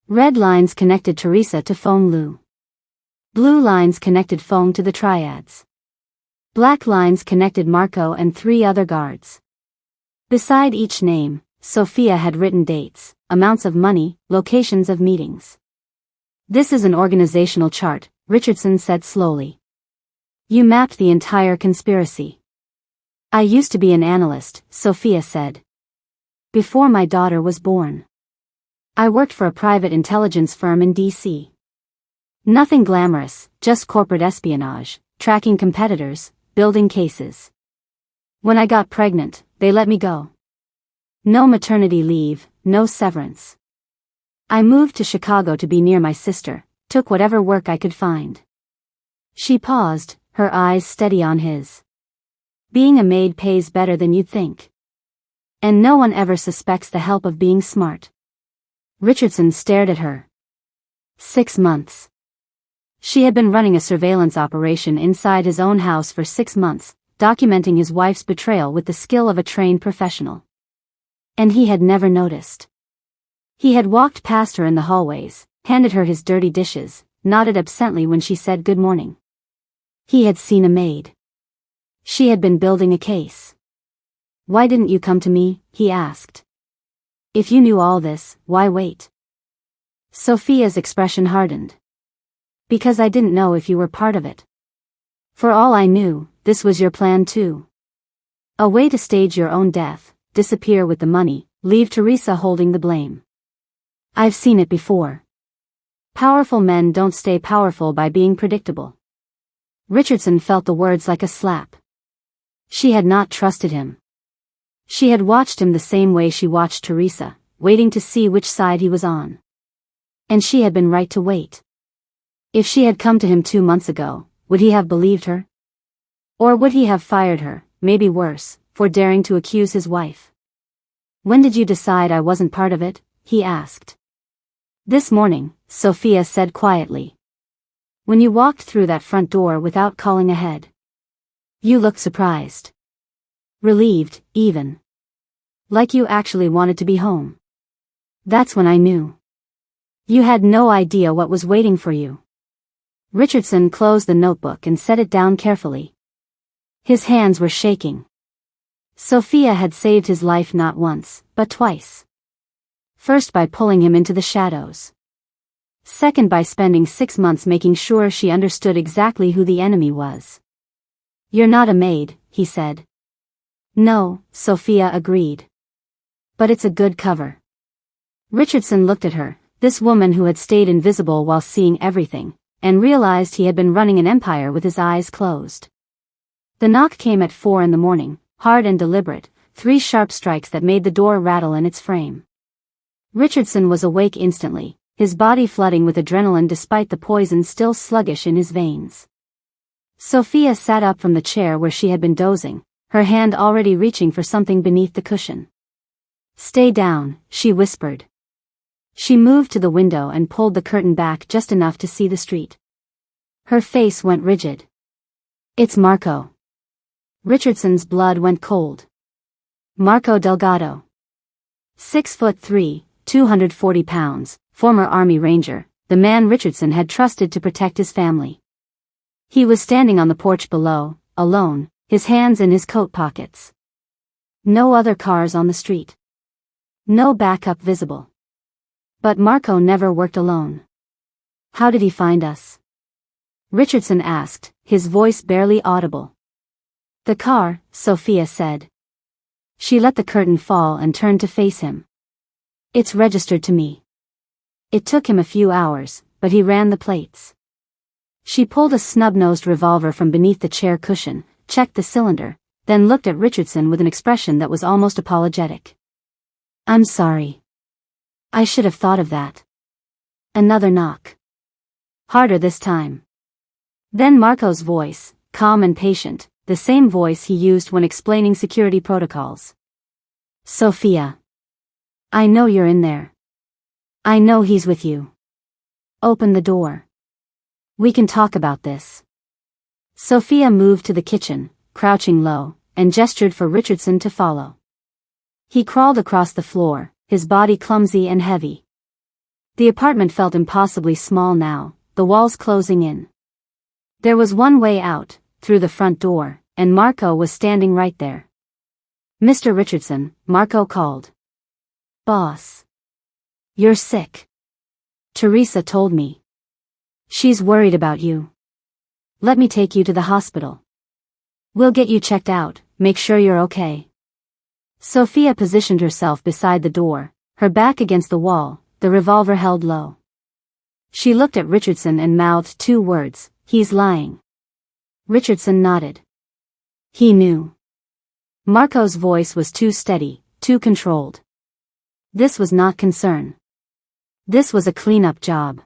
A: Red lines connected Teresa to Feng Lu. Blue lines connected Feng to the triads. Black lines connected Marco and 3 other guards. Beside each name, Sophia had written dates, amounts of money, locations of meetings. This is an organizational chart, Richardson said slowly. You mapped the entire conspiracy. I used to be an analyst, Sophia said. Before my daughter was born. I worked for a private intelligence firm in D.C. Nothing glamorous, just corporate espionage, tracking competitors, building cases. When I got pregnant, they let me go. No maternity leave, no severance. I moved to Chicago to be near my sister, took whatever work I could find. She paused, her eyes steady on his. Being a maid pays better than you'd think. And no one ever suspects the help of being smart. Richardson stared at her. 6 months. She had been running a surveillance operation inside his own house for 6 months, documenting his wife's betrayal with the skill of a trained professional. And he had never noticed. He had walked past her in the hallways, handed her his dirty dishes, nodded absently when she said good morning. He had seen a maid. She had been building a case. Why didn't you come to me? He asked. If you knew all this, why wait? Sophia's expression hardened. Because I didn't know if you were part of it. For all I knew, this was your plan too. A way to stage your own death, disappear with the money, leave Teresa holding the blame. I've seen it before. Powerful men don't stay powerful by being predictable. Richardson felt the words like a slap. She had not trusted him. She had watched him the same way she watched Teresa, waiting to see which side he was on. And she had been right to wait. If she had come to him 2 months ago, would he have believed her? Or would he have fired her, maybe worse, for daring to accuse his wife? When did you decide I wasn't part of it? He asked. This morning, Sophia said quietly. When you walked through that front door without calling ahead. You looked surprised. Relieved, even. Like you actually wanted to be home. That's when I knew. You had no idea what was waiting for you. Richardson closed the notebook and set it down carefully. His hands were shaking. Sophia had saved his life not once, but twice. First by pulling him into the shadows. Second by spending 6 months making sure she understood exactly who the enemy was. You're not a maid, he said. No, Sophia agreed. But it's a good cover. Richardson looked at her, this woman who had stayed invisible while seeing everything, and realized he had been running an empire with his eyes closed. The knock came at 4 in the morning, hard and deliberate, 3 sharp strikes that made the door rattle in its frame. Richardson was awake instantly, his body flooding with adrenaline despite the poison still sluggish in his veins. Sophia sat up from the chair where she had been dozing, her hand already reaching for something beneath the cushion. Stay down, she whispered. She moved to the window and pulled the curtain back just enough to see the street. Her face went rigid. It's Marco. Richardson's blood went cold. Marco Delgado. 6'3", 240 pounds, former Army Ranger, the man Richardson had trusted to protect his family. He was standing on the porch below, alone, his hands in his coat pockets. No other cars on the street. No backup visible. But Marco never worked alone. How did he find us? Richardson asked, his voice barely audible. The car, Sophia said. She let the curtain fall and turned to face him. It's registered to me. It took him a few hours, but he ran the plates. She pulled a snub-nosed revolver from beneath the chair cushion, checked the cylinder, then looked at Richardson with an expression that was almost apologetic. I'm sorry. I should have thought of that. Another knock. Harder this time. Then Marco's voice, calm and patient, the same voice he used when explaining security protocols. Sophia. I know you're in there. I know he's with you. Open the door. We can talk about this. Sophia moved to the kitchen, crouching low, and gestured for Richardson to follow. He crawled across the floor, his body clumsy and heavy. The apartment felt impossibly small now, the walls closing in. There was one way out, through the front door, and Marco was standing right there. Mr. Richardson, Marco called. Boss. You're sick. Teresa told me. She's worried about you. Let me take you to the hospital. We'll get you checked out, make sure you're okay. Sophia positioned herself beside the door, her back against the wall, the revolver held low. She looked at Richardson and mouthed two words, he's lying. Richardson nodded. He knew. Marco's voice was too steady, too controlled. This was not concern. This was a cleanup job.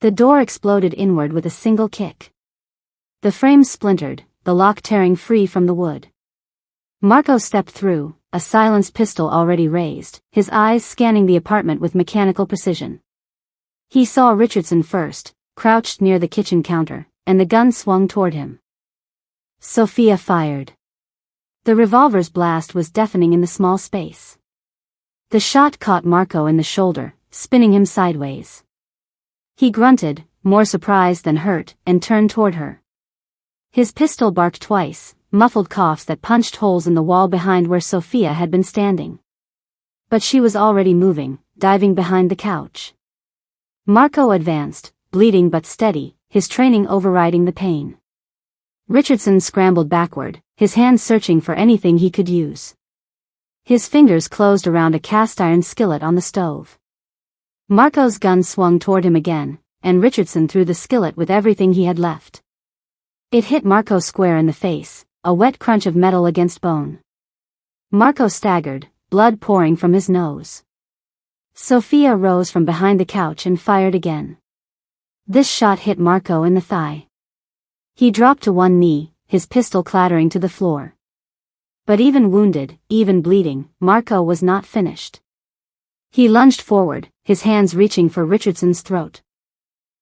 A: The door exploded inward with a single kick. The frame splintered, the lock tearing free from the wood. Marco stepped through, a silenced pistol already raised, his eyes scanning the apartment with mechanical precision. He saw Richardson first, crouched near the kitchen counter, and the gun swung toward him. Sophia fired. The revolver's blast was deafening in the small space. The shot caught Marco in the shoulder, spinning him sideways. He grunted, more surprised than hurt, and turned toward her. His pistol barked twice, muffled coughs that punched holes in the wall behind where Sophia had been standing. But she was already moving, diving behind the couch. Marco advanced, bleeding but steady, his training overriding the pain. Richardson scrambled backward, his hands searching for anything he could use. His fingers closed around a cast-iron skillet on the stove. Marco's gun swung toward him again, and Richardson threw the skillet with everything he had left. It hit Marco square in the face, a wet crunch of metal against bone. Marco staggered, blood pouring from his nose. Sophia rose from behind the couch and fired again. This shot hit Marco in the thigh. He dropped to one knee, his pistol clattering to the floor. But even wounded, even bleeding, Marco was not finished. He lunged forward, his hands reaching for Richardson's throat.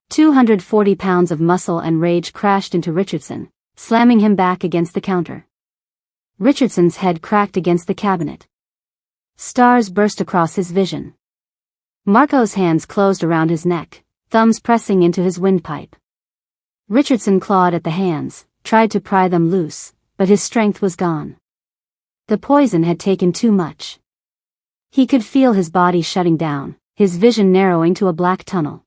A: 240 pounds of muscle and rage crashed into Richardson, slamming him back against the counter. Richardson's head cracked against the cabinet. Stars burst across his vision. Marco's hands closed around his neck, thumbs pressing into his windpipe. Richardson clawed at the hands, tried to pry them loose, but his strength was gone. The poison had taken too much. He could feel his body shutting down, his vision narrowing to a black tunnel.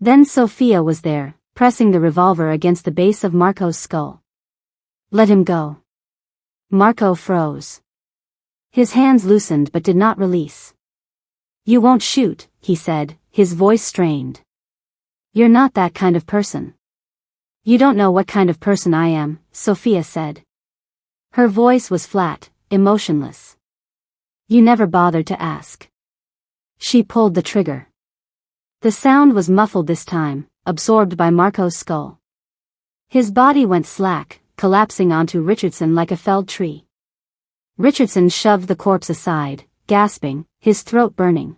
A: Then Sophia was there, pressing the revolver against the base of Marco's skull. Let him go. Marco froze. His hands loosened but did not release. You won't shoot, he said, his voice strained. You're not that kind of person. You don't know what kind of person I am, Sophia said. Her voice was flat, emotionless. You never bothered to ask. She pulled the trigger. The sound was muffled this time, absorbed by Marco's skull. His body went slack, collapsing onto Richardson like a felled tree. Richardson shoved the corpse aside, gasping, his throat burning.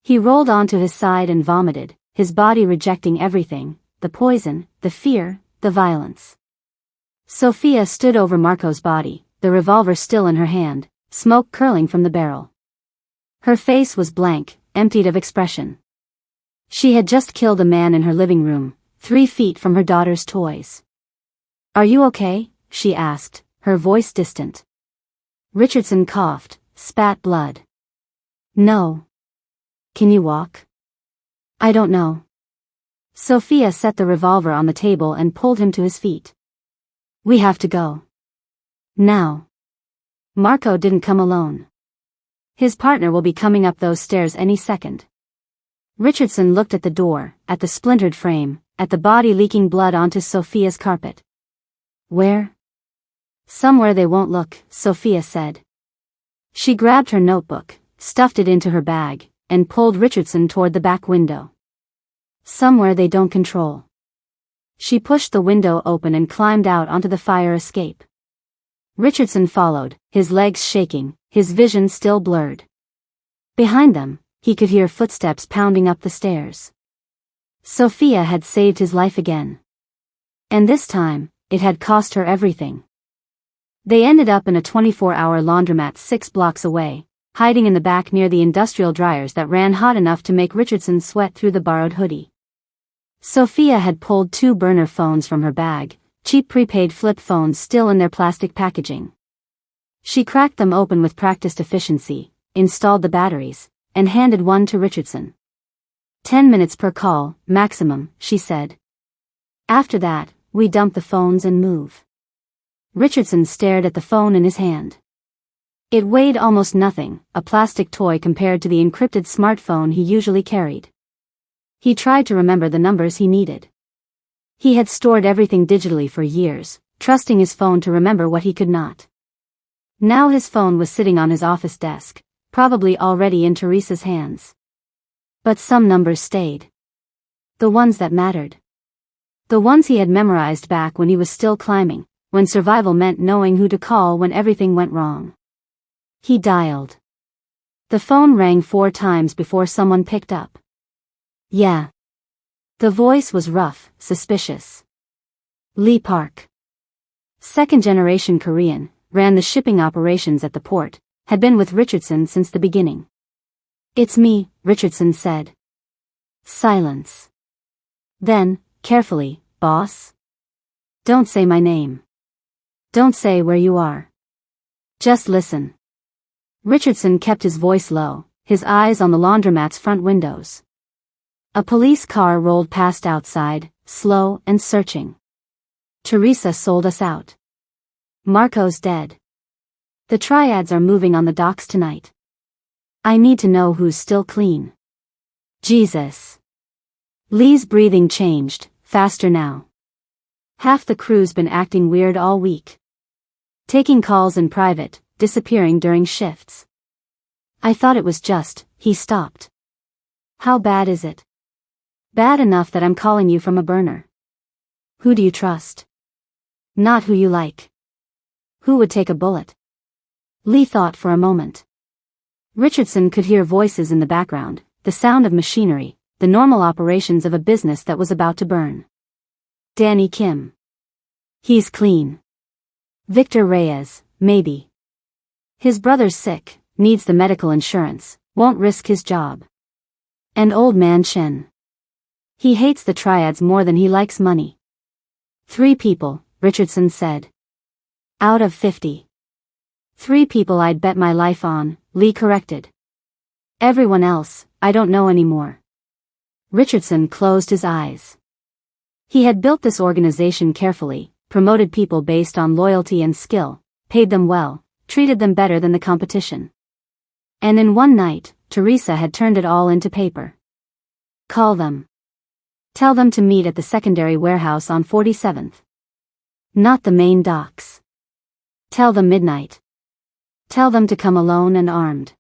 A: He rolled onto his side and vomited, his body rejecting everything, the poison, the fear, the violence. Sophia stood over Marco's body, the revolver still in her hand, smoke curling from the barrel. Her face was blank, emptied of expression. She had just killed a man in her living room, 3 feet from her daughter's toys. Are you okay? She asked, her voice distant. Richardson coughed, spat blood. No. Can you walk? I don't know. Sophia set the revolver on the table and pulled him to his feet. We have to go. Now. Marco didn't come alone. His partner will be coming up those stairs any second. Richardson looked at the door, at the splintered frame, at the body leaking blood onto Sophia's carpet. Where? Somewhere they won't look, Sophia said. She grabbed her notebook, stuffed it into her bag, and pulled Richardson toward the back window. Somewhere they don't control. She pushed the window open and climbed out onto the fire escape. Richardson followed, his legs shaking, his vision still blurred. Behind them, he could hear footsteps pounding up the stairs. Sophia had saved his life again. And this time, it had cost her everything. They ended up in a 24-hour laundromat 6 blocks away, hiding in the back near the industrial dryers that ran hot enough to make Richardson sweat through the borrowed hoodie. Sophia had pulled 2 burner phones from her bag, cheap prepaid flip phones still in their plastic packaging. She cracked them open with practiced efficiency, installed the batteries, and handed one to Richardson. 10 minutes per call, maximum, she said. After that, we dump the phones and move. Richardson stared at the phone in his hand. It weighed almost nothing, a plastic toy compared to the encrypted smartphone he usually carried. He tried to remember the numbers he needed. He had stored everything digitally for years, trusting his phone to remember what he could not. Now his phone was sitting on his office desk, probably already in Teresa's hands. But some numbers stayed. The ones that mattered. The ones he had memorized back when he was still climbing, when survival meant knowing who to call when everything went wrong. He dialed. The phone rang 4 times before someone picked up. Yeah. The voice was rough, suspicious. Lee Park. Second-generation Korean, ran the shipping operations at the port, had been with Richardson since the beginning. It's me, Richardson said. Silence. Then, carefully, boss? Don't say my name. Don't say where you are. Just listen. Richardson kept his voice low, his eyes on the laundromat's front windows. A police car rolled past outside, slow and searching. Teresa sold us out. Marco's dead. The triads are moving on the docks tonight. I need to know who's still clean. Jesus. Lee's breathing changed, faster now. Half the crew's been acting weird all week. Taking calls in private, disappearing during shifts. I thought it was just, he stopped. How bad is it? Bad enough that I'm calling you from a burner. Who do you trust? Not who you like. Who would take a bullet? Lee thought for a moment. Richardson could hear voices in the background, the sound of machinery, the normal operations of a business that was about to burn. Danny Kim. He's clean. Victor Reyes, maybe. His brother's sick, needs the medical insurance, won't risk his job. And old man Chen. He hates the triads more than he likes money. 3 people, Richardson said. Out of 50. 3 people I'd bet my life on, Lee corrected. Everyone else, I don't know anymore. Richardson closed his eyes. He had built this organization carefully, promoted people based on loyalty and skill, paid them well, treated them better than the competition. And in one night, Teresa had turned it all into paper. Call them. Tell them to meet at the secondary warehouse on 47th. Not the main docks. Tell them midnight. Tell them to come alone and armed.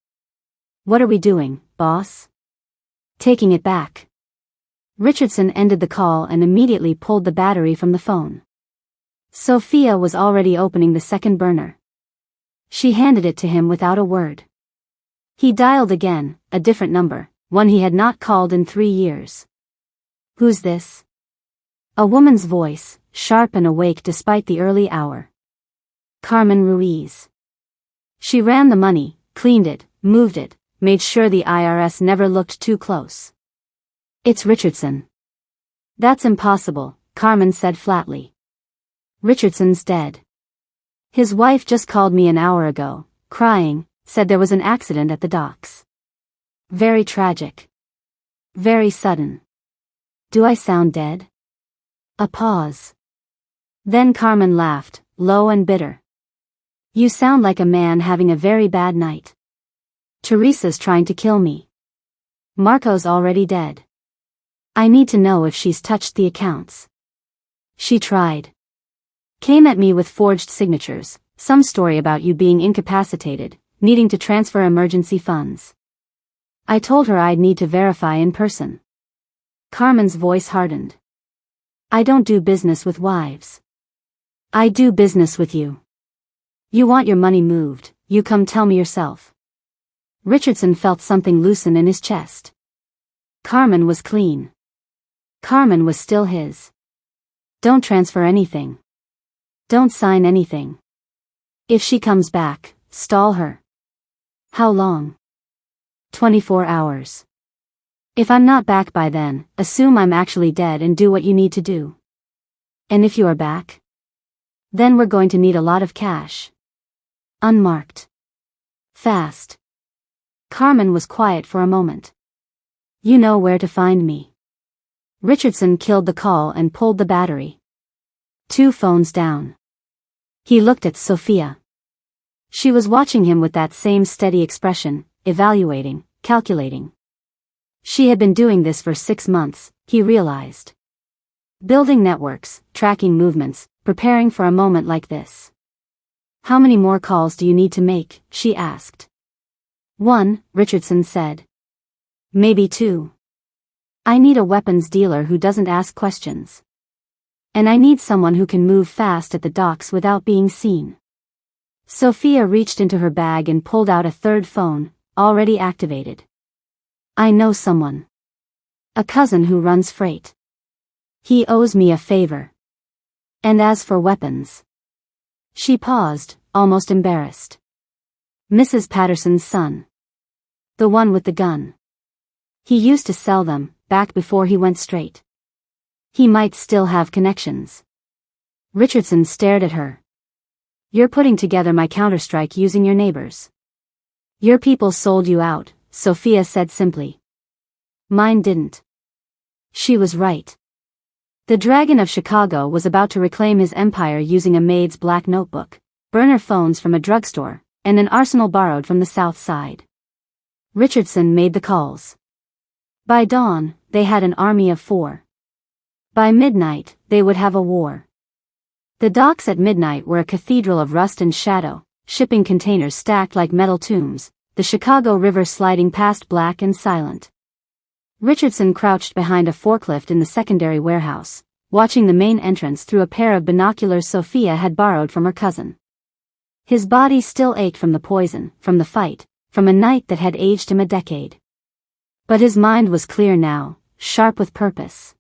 A: What are we doing, boss? Taking it back. Richardson ended the call and immediately pulled the battery from the phone. Sophia was already opening the second burner. She handed it to him without a word. He dialed again, a different number, one he had not called in 3 years. Who's this? A woman's voice, sharp and awake despite the early hour. Carmen Ruiz. She ran the money, cleaned it, moved it, made sure the IRS never looked too close. It's Richardson. That's impossible, Carmen said flatly. Richardson's dead. His wife just called me an hour ago, crying, said there was an accident at the docks. Very tragic. Very sudden. Do I sound dead? A pause. Then Carmen laughed, low and bitter. You sound like a man having a very bad night. Teresa's trying to kill me. Marco's already dead. I need to know if she's touched the accounts. She tried. Came at me with forged signatures, some story about you being incapacitated, needing to transfer emergency funds. I told her I'd need to verify in person. Carmen's voice hardened. I don't do business with wives. I do business with you. You want your money moved, you come tell me yourself. Richardson felt something loosen in his chest. Carmen was clean. Carmen was still his. Don't transfer anything. Don't sign anything. If she comes back, stall her. How long? 24 hours. If I'm not back by then, assume I'm actually dead and do what you need to do. And if you are back? Then we're going to need a lot of cash. Unmarked. Fast. Carmen was quiet for a moment. You know where to find me. Richardson killed the call and pulled the battery. 2 phones down. He looked at Sophia. She was watching him with that same steady expression, evaluating, calculating. She had been doing this for 6 months, he realized. Building networks, tracking movements, preparing for a moment like this. How many more calls do you need to make? She asked. 1, Richardson said. Maybe 2. I need a weapons dealer who doesn't ask questions. And I need someone who can move fast at the docks without being seen. Sophia reached into her bag and pulled out a 3rd phone, already activated. I know someone. A cousin who runs freight. He owes me a favor. And as for weapons. She paused, almost embarrassed. Mrs. Patterson's son. The one with the gun. He used to sell them, back before he went straight. He might still have connections. Richardson stared at her. You're putting together my counterstrike using your neighbors. Your people sold you out, Sophia said simply. Mine didn't. She was right. The Dragon of Chicago was about to reclaim his empire using a Maid's black notebook, burner phones from a drugstore, and an arsenal borrowed from the South Side. Richardson made the calls. By dawn, they had an army of 4. By midnight, they would have a war. The docks at midnight were a cathedral of rust and shadow, shipping containers stacked like metal tombs, the Chicago River sliding past black and silent. Richardson crouched behind a forklift in the secondary warehouse, watching the main entrance through a pair of binoculars Sophia had borrowed from her cousin. His body still ached from the poison, from the fight, from a night that had aged him a decade. But his mind was clear now, sharp with purpose.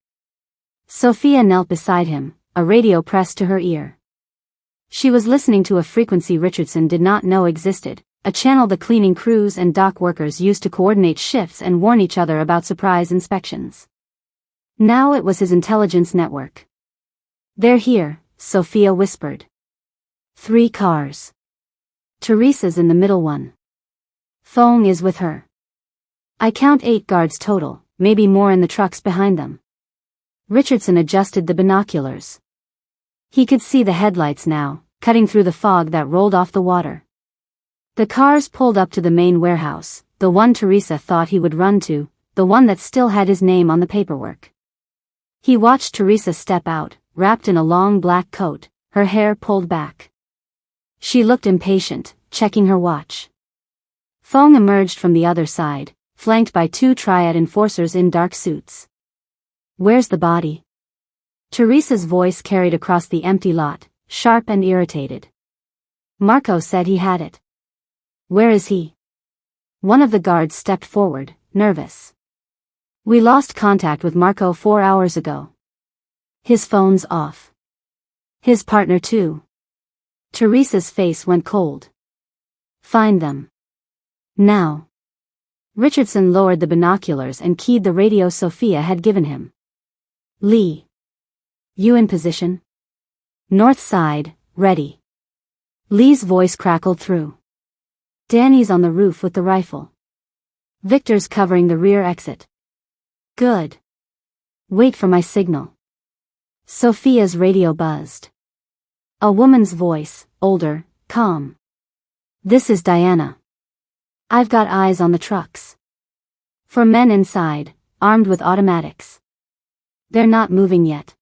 A: Sophia knelt beside him, a radio pressed to her ear. She was listening to a frequency Richardson did not know existed, a channel the cleaning crews and dock workers used to coordinate shifts and warn each other about surprise inspections. Now it was his intelligence network. They're here, Sophia whispered. 3 cars. Teresa's in the middle one. Fong is with her. I count 8 guards total, maybe more in the trucks behind them. Richardson adjusted the binoculars. He could see the headlights now, cutting through the fog that rolled off the water. The cars pulled up to the main warehouse, the one Teresa thought he would run to, the one that still had his name on the paperwork. He watched Teresa step out, wrapped in a long black coat, her hair pulled back. She looked impatient, checking her watch. Fong emerged from the other side, flanked by 2 triad enforcers in dark suits. Where's the body? Teresa's voice carried across the empty lot, sharp and irritated. Marco said he had it. Where is he? One of the guards stepped forward, nervous. We lost contact with Marco 4 hours ago. His phone's off. His partner too. Teresa's face went cold. Find them. Now. Richardson lowered the binoculars and keyed the radio Sophia had given him. Lee. You in position? North side, ready. Lee's voice crackled through. Danny's on the roof with the rifle. Victor's covering the rear exit. Good. Wait for my signal. Sophia's radio buzzed. A woman's voice, older, calm. This is Diana. I've got eyes on the trucks. 4 men inside, armed with automatics. They're not moving yet.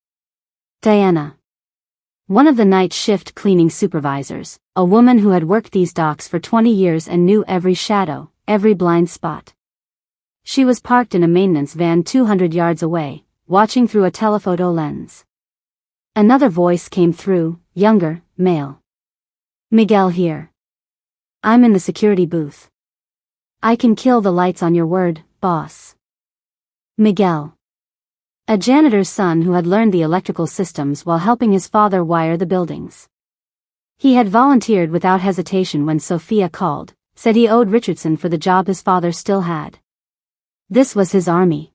A: Diana. One of the night shift cleaning supervisors, a woman who had worked these docks for 20 years and knew every shadow, every blind spot. She was parked in a maintenance van 200 yards away, watching through a telephoto lens. Another voice came through, younger, male. Miguel here. I'm in the security booth. I can kill the lights on your word, boss. Miguel. A janitor's son who had learned the electrical systems while helping his father wire the buildings. He had volunteered without hesitation when Sophia called, said he owed Richardson for the job his father still had. This was his army.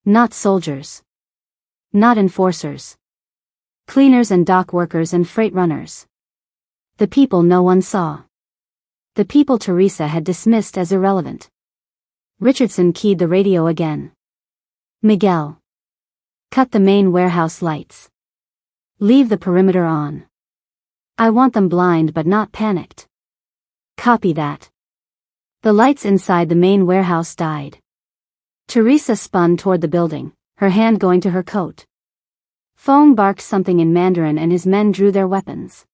A: Not soldiers. Not enforcers. Cleaners and dock workers and freight runners. The people no one saw. The people Teresa had dismissed as irrelevant. Richardson keyed the radio again. Miguel. Cut the main warehouse lights. Leave the perimeter on. I want them blind but not panicked. Copy that. The lights inside the main warehouse died. Teresa spun toward the building, her hand going to her coat. Fong barked something in Mandarin and his men drew their weapons.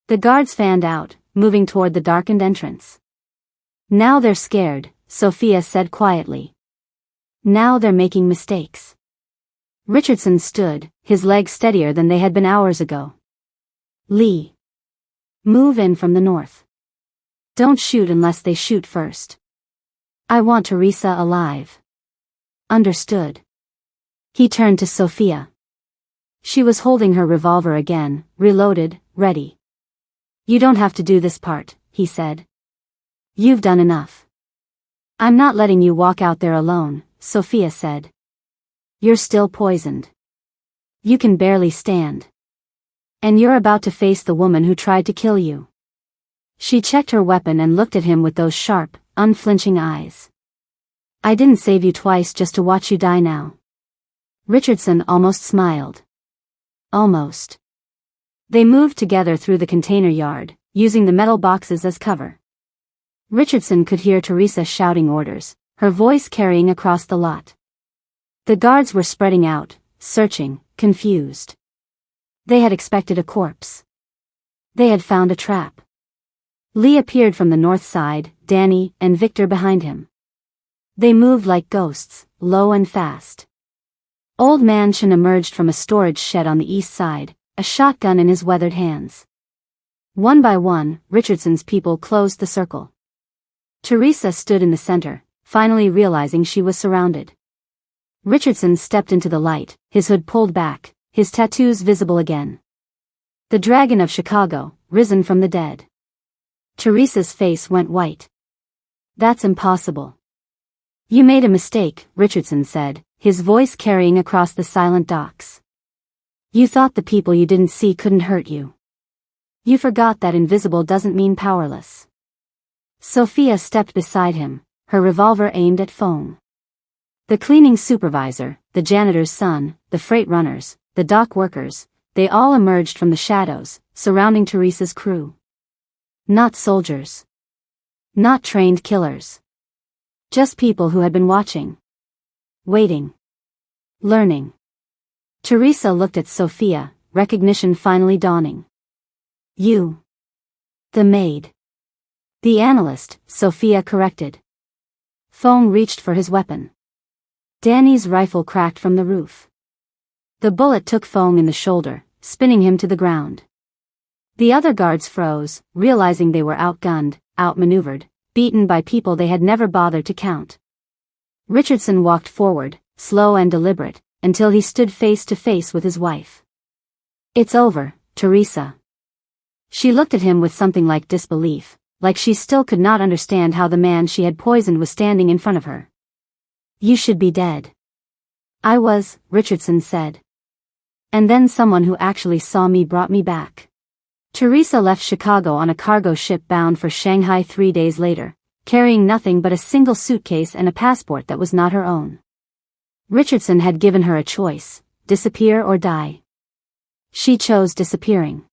A: The guards fanned out, moving toward the darkened entrance. Now they're scared, Sophia said quietly. Now they're making mistakes. Richardson stood, his legs steadier than they had been hours ago. Lee. Move in from the north. Don't shoot unless they shoot first. I want Teresa alive. Understood. He turned to Sophia. She was holding her revolver again, reloaded, ready. You don't have to do this part, he said. You've done enough. I'm not letting you walk out there alone, Sophia said. You're still poisoned. You can barely stand. And you're about to face the woman who tried to kill you. She checked her weapon and looked at him with those sharp, unflinching eyes. I didn't save you twice just to watch you die now. Richardson almost smiled. Almost. They moved together through the container yard, using the metal boxes as cover. Richardson could hear Teresa shouting orders, her voice carrying across the lot. The guards were spreading out, searching, confused. They had expected a corpse. They had found a trap. Lee appeared from the north side, Danny and Victor behind him. They moved like ghosts, low and fast. Old Man Chen emerged from a storage shed on the east side, a shotgun in his weathered hands. One by one, Richardson's people closed the circle. Teresa stood in the center, finally realizing she was surrounded. Richardson stepped into the light, his hood pulled back, his tattoos visible again. The Dragon of Chicago, risen from the dead. Teresa's face went white. That's impossible. You made a mistake, Richardson said, his voice carrying across the silent docks. You thought the people you didn't see couldn't hurt you. You forgot that invisible doesn't mean powerless. Sophia stepped beside him, her revolver aimed at Fong. The cleaning supervisor, the janitor's son, the freight runners, the dock workers, they all emerged from the shadows, surrounding Teresa's crew. Not soldiers. Not trained killers. Just people who had been watching. Waiting. Learning. Teresa looked at Sophia, recognition finally dawning. You. The maid. The analyst, Sophia corrected. Fong reached for his weapon. Danny's rifle cracked from the roof. The bullet took Fong in the shoulder, spinning him to the ground. The other guards froze, realizing they were outgunned, outmaneuvered, beaten by people they had never bothered to count. Richardson walked forward, slow and deliberate, until he stood face to face with his wife. It's over, Teresa. She looked at him with something like disbelief, like she still could not understand how the man she had poisoned was standing in front of her. You should be dead. I was, Richardson said. And then someone who actually saw me brought me back. Teresa left Chicago on a cargo ship bound for Shanghai 3 days later, carrying nothing but a single suitcase and a passport that was not her own. Richardson had given her a choice, disappear or die. She chose disappearing.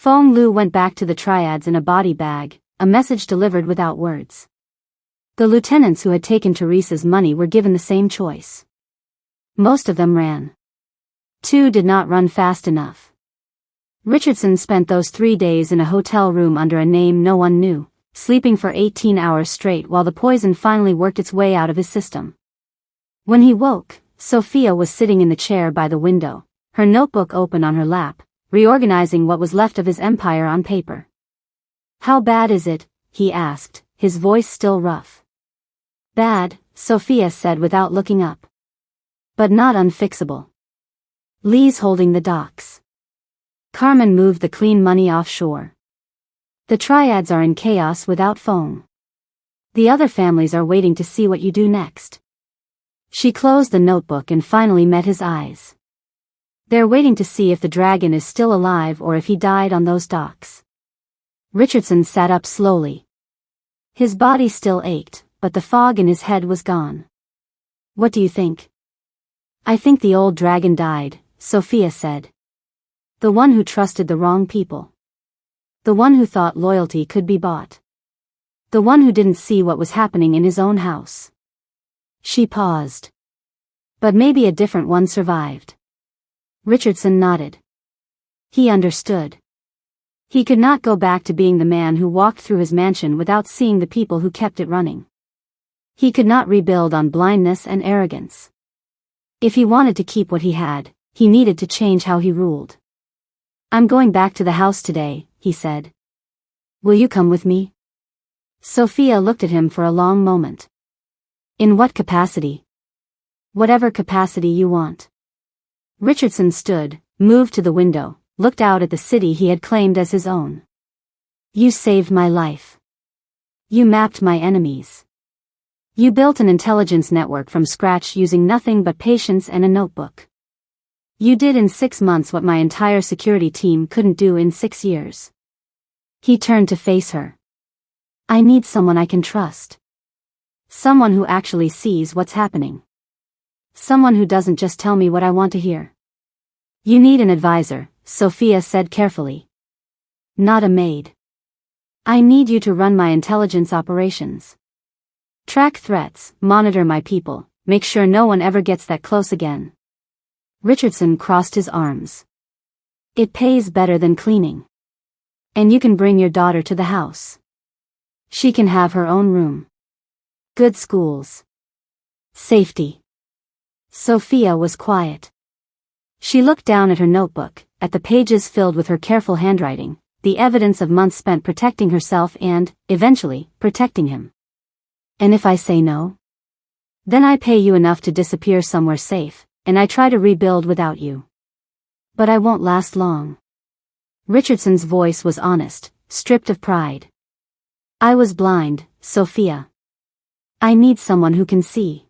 A: Feng Lu went back to the triads in a body bag, a message delivered without words. The lieutenants who had taken Teresa's money were given the same choice. Most of them ran. 2 did not run fast enough. Richardson spent those 3 days in a hotel room under a name no one knew, sleeping for 18 hours straight while the poison finally worked its way out of his system. When he woke, Sophia was sitting in the chair by the window, her notebook open on her lap, reorganizing what was left of his empire on paper. "How bad is it?" he asked, his voice still rough. "Bad," Sophia said without looking up. "But not unfixable. Lee's holding the docks. Carmen moved the clean money offshore. The triads are in chaos without Feng. The other families are waiting to see what you do next." She closed the notebook and finally met his eyes. "They're waiting to see if the dragon is still alive or if he died on those docks." Richardson sat up slowly. His body still ached, but the fog in his head was gone. "What do you think?" "I think the old dragon died," Sophia said. "The one who trusted the wrong people. The one who thought loyalty could be bought. The one who didn't see what was happening in his own house." She paused. "But maybe a different one survived." Richardson nodded. He understood. He could not go back to being the man who walked through his mansion without seeing the people who kept it running. He could not rebuild on blindness and arrogance. If he wanted to keep what he had, he needed to change how he ruled. "I'm going back to the house today," he said. "Will you come with me?" Sophia looked at him for a long moment. "In what capacity?" "Whatever capacity you want." Richardson stood, moved to the window, looked out at the city he had claimed as his own. "You saved my life. You mapped my enemies. You built an intelligence network from scratch using nothing but patience and a notebook. You did in 6 months what my entire security team couldn't do in 6 years." He turned to face her. "I need someone I can trust. Someone who actually sees what's happening. Someone who doesn't just tell me what I want to hear." "You need an advisor," Sophia said carefully. "Not a maid. I need you to run my intelligence operations. Track threats, monitor my people, make sure no one ever gets that close again." Richardson crossed his arms. "It pays better than cleaning. And you can bring your daughter to the house. She can have her own room. Good schools. Safety." Sophia was quiet. She looked down at her notebook, at the pages filled with her careful handwriting, the evidence of months spent protecting herself and, eventually, protecting him. "And if I say no? Then I pay you enough to disappear somewhere safe, and I try to rebuild without you. But I won't last long." Richardson's voice was honest, stripped of pride. "I was blind, Sophia. I need someone who can see."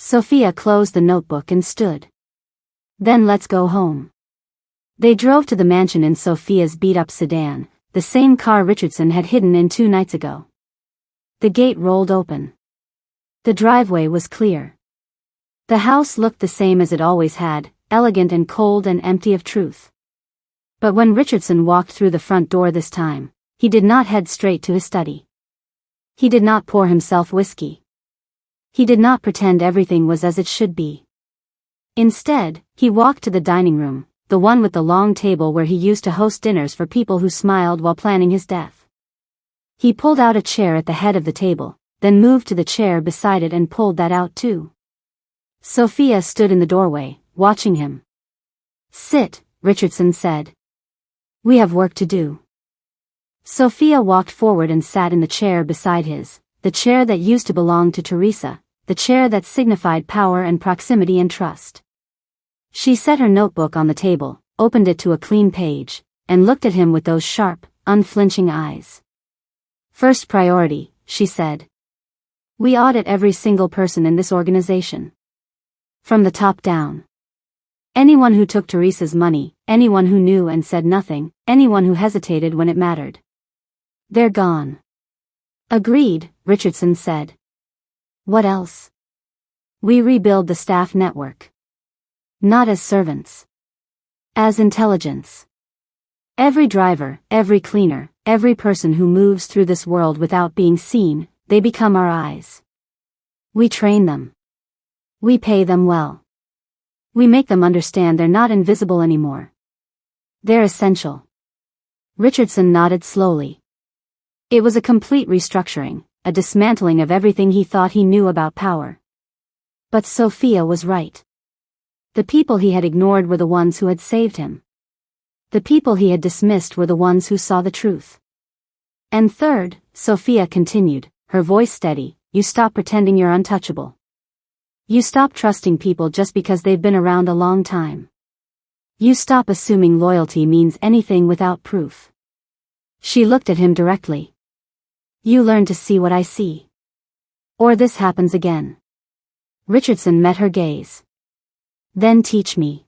A: Sophia closed the notebook and stood. "Then let's go home." They drove to the mansion in Sophia's beat-up sedan, the same car Richardson had hidden in 2 nights ago. The gate rolled open. The driveway was clear. The house looked the same as it always had, elegant and cold and empty of truth. But when Richardson walked through the front door this time, he did not head straight to his study. He did not pour himself whiskey. He did not pretend everything was as it should be. Instead, he walked to the dining room, the one with the long table where he used to host dinners for people who smiled while planning his death. He pulled out a chair at the head of the table, then moved to the chair beside it and pulled that out too. Sophia stood in the doorway, watching him. "Sit," Richardson said. "We have work to do." Sophia walked forward and sat in the chair beside his, the chair that used to belong to Teresa, the chair that signified power and proximity and trust. She set her notebook on the table, opened it to a clean page, and looked at him with those sharp, unflinching eyes. "First priority," she said. "We audit every single person in this organization. From the top down. Anyone who took Teresa's money, anyone who knew and said nothing, anyone who hesitated when it mattered. They're gone." "Agreed," Richardson said. "What else?" "We rebuild the staff network. Not as servants. As intelligence. Every driver, every cleaner, every person who moves through this world without being seen, they become our eyes. We train them. We pay them well. We make them understand they're not invisible anymore. They're essential. Richardson nodded slowly. It was a complete restructuring, a dismantling of everything he thought he knew about power. But Sophia was right. The people he had ignored were the ones who had saved him. The people he had dismissed were the ones who saw the truth. And third, Sophia continued, her voice steady, you stop pretending you're untouchable. You stop trusting people just because they've been around a long time. You stop assuming loyalty means anything without proof. She looked at him directly. You learn to see what I see. Or this happens again. Richardson met her gaze. Then teach me.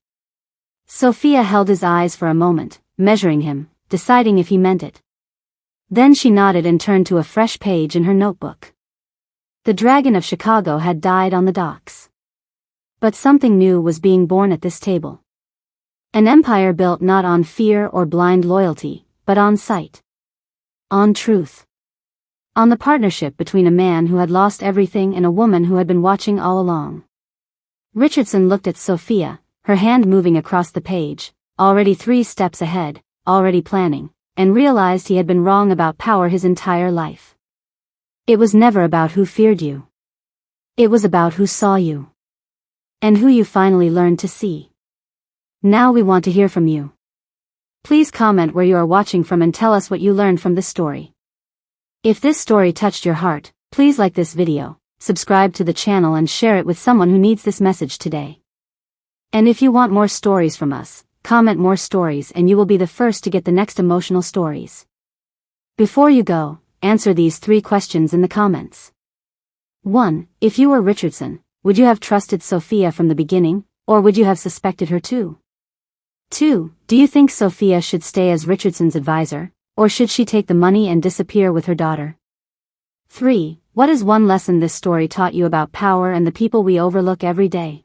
A: Sophia held his eyes for a moment, measuring him, deciding if he meant it. Then she nodded and turned to a fresh page in her notebook. The Dragon of Chicago had died on the docks. But something new was being born at this table. An empire built not on fear or blind loyalty, but on sight. On truth. On the partnership between a man who had lost everything and a woman who had been watching all along. Richardson looked at Sophia, her hand moving across the page, already 3 steps ahead, already planning, and realized he had been wrong about power his entire life. It was never about who feared you. It was about who saw you. And who you finally learned to see. Now we want to hear from you. Please comment where you are watching from and tell us what you learned from this story. If this story touched your heart, please like this video, subscribe to the channel and share it with someone who needs this message today. And if you want more stories from us, comment more stories and you will be the first to get the next emotional stories. Before you go, answer these 3 questions in the comments. 1. If you were Richardson, would you have trusted Sophia from the beginning, or would you have suspected her too? 2. Do you think Sophia should stay as Richardson's advisor, or should she take the money and disappear with her daughter? 3. What is one lesson this story taught you about power and the people we overlook every day?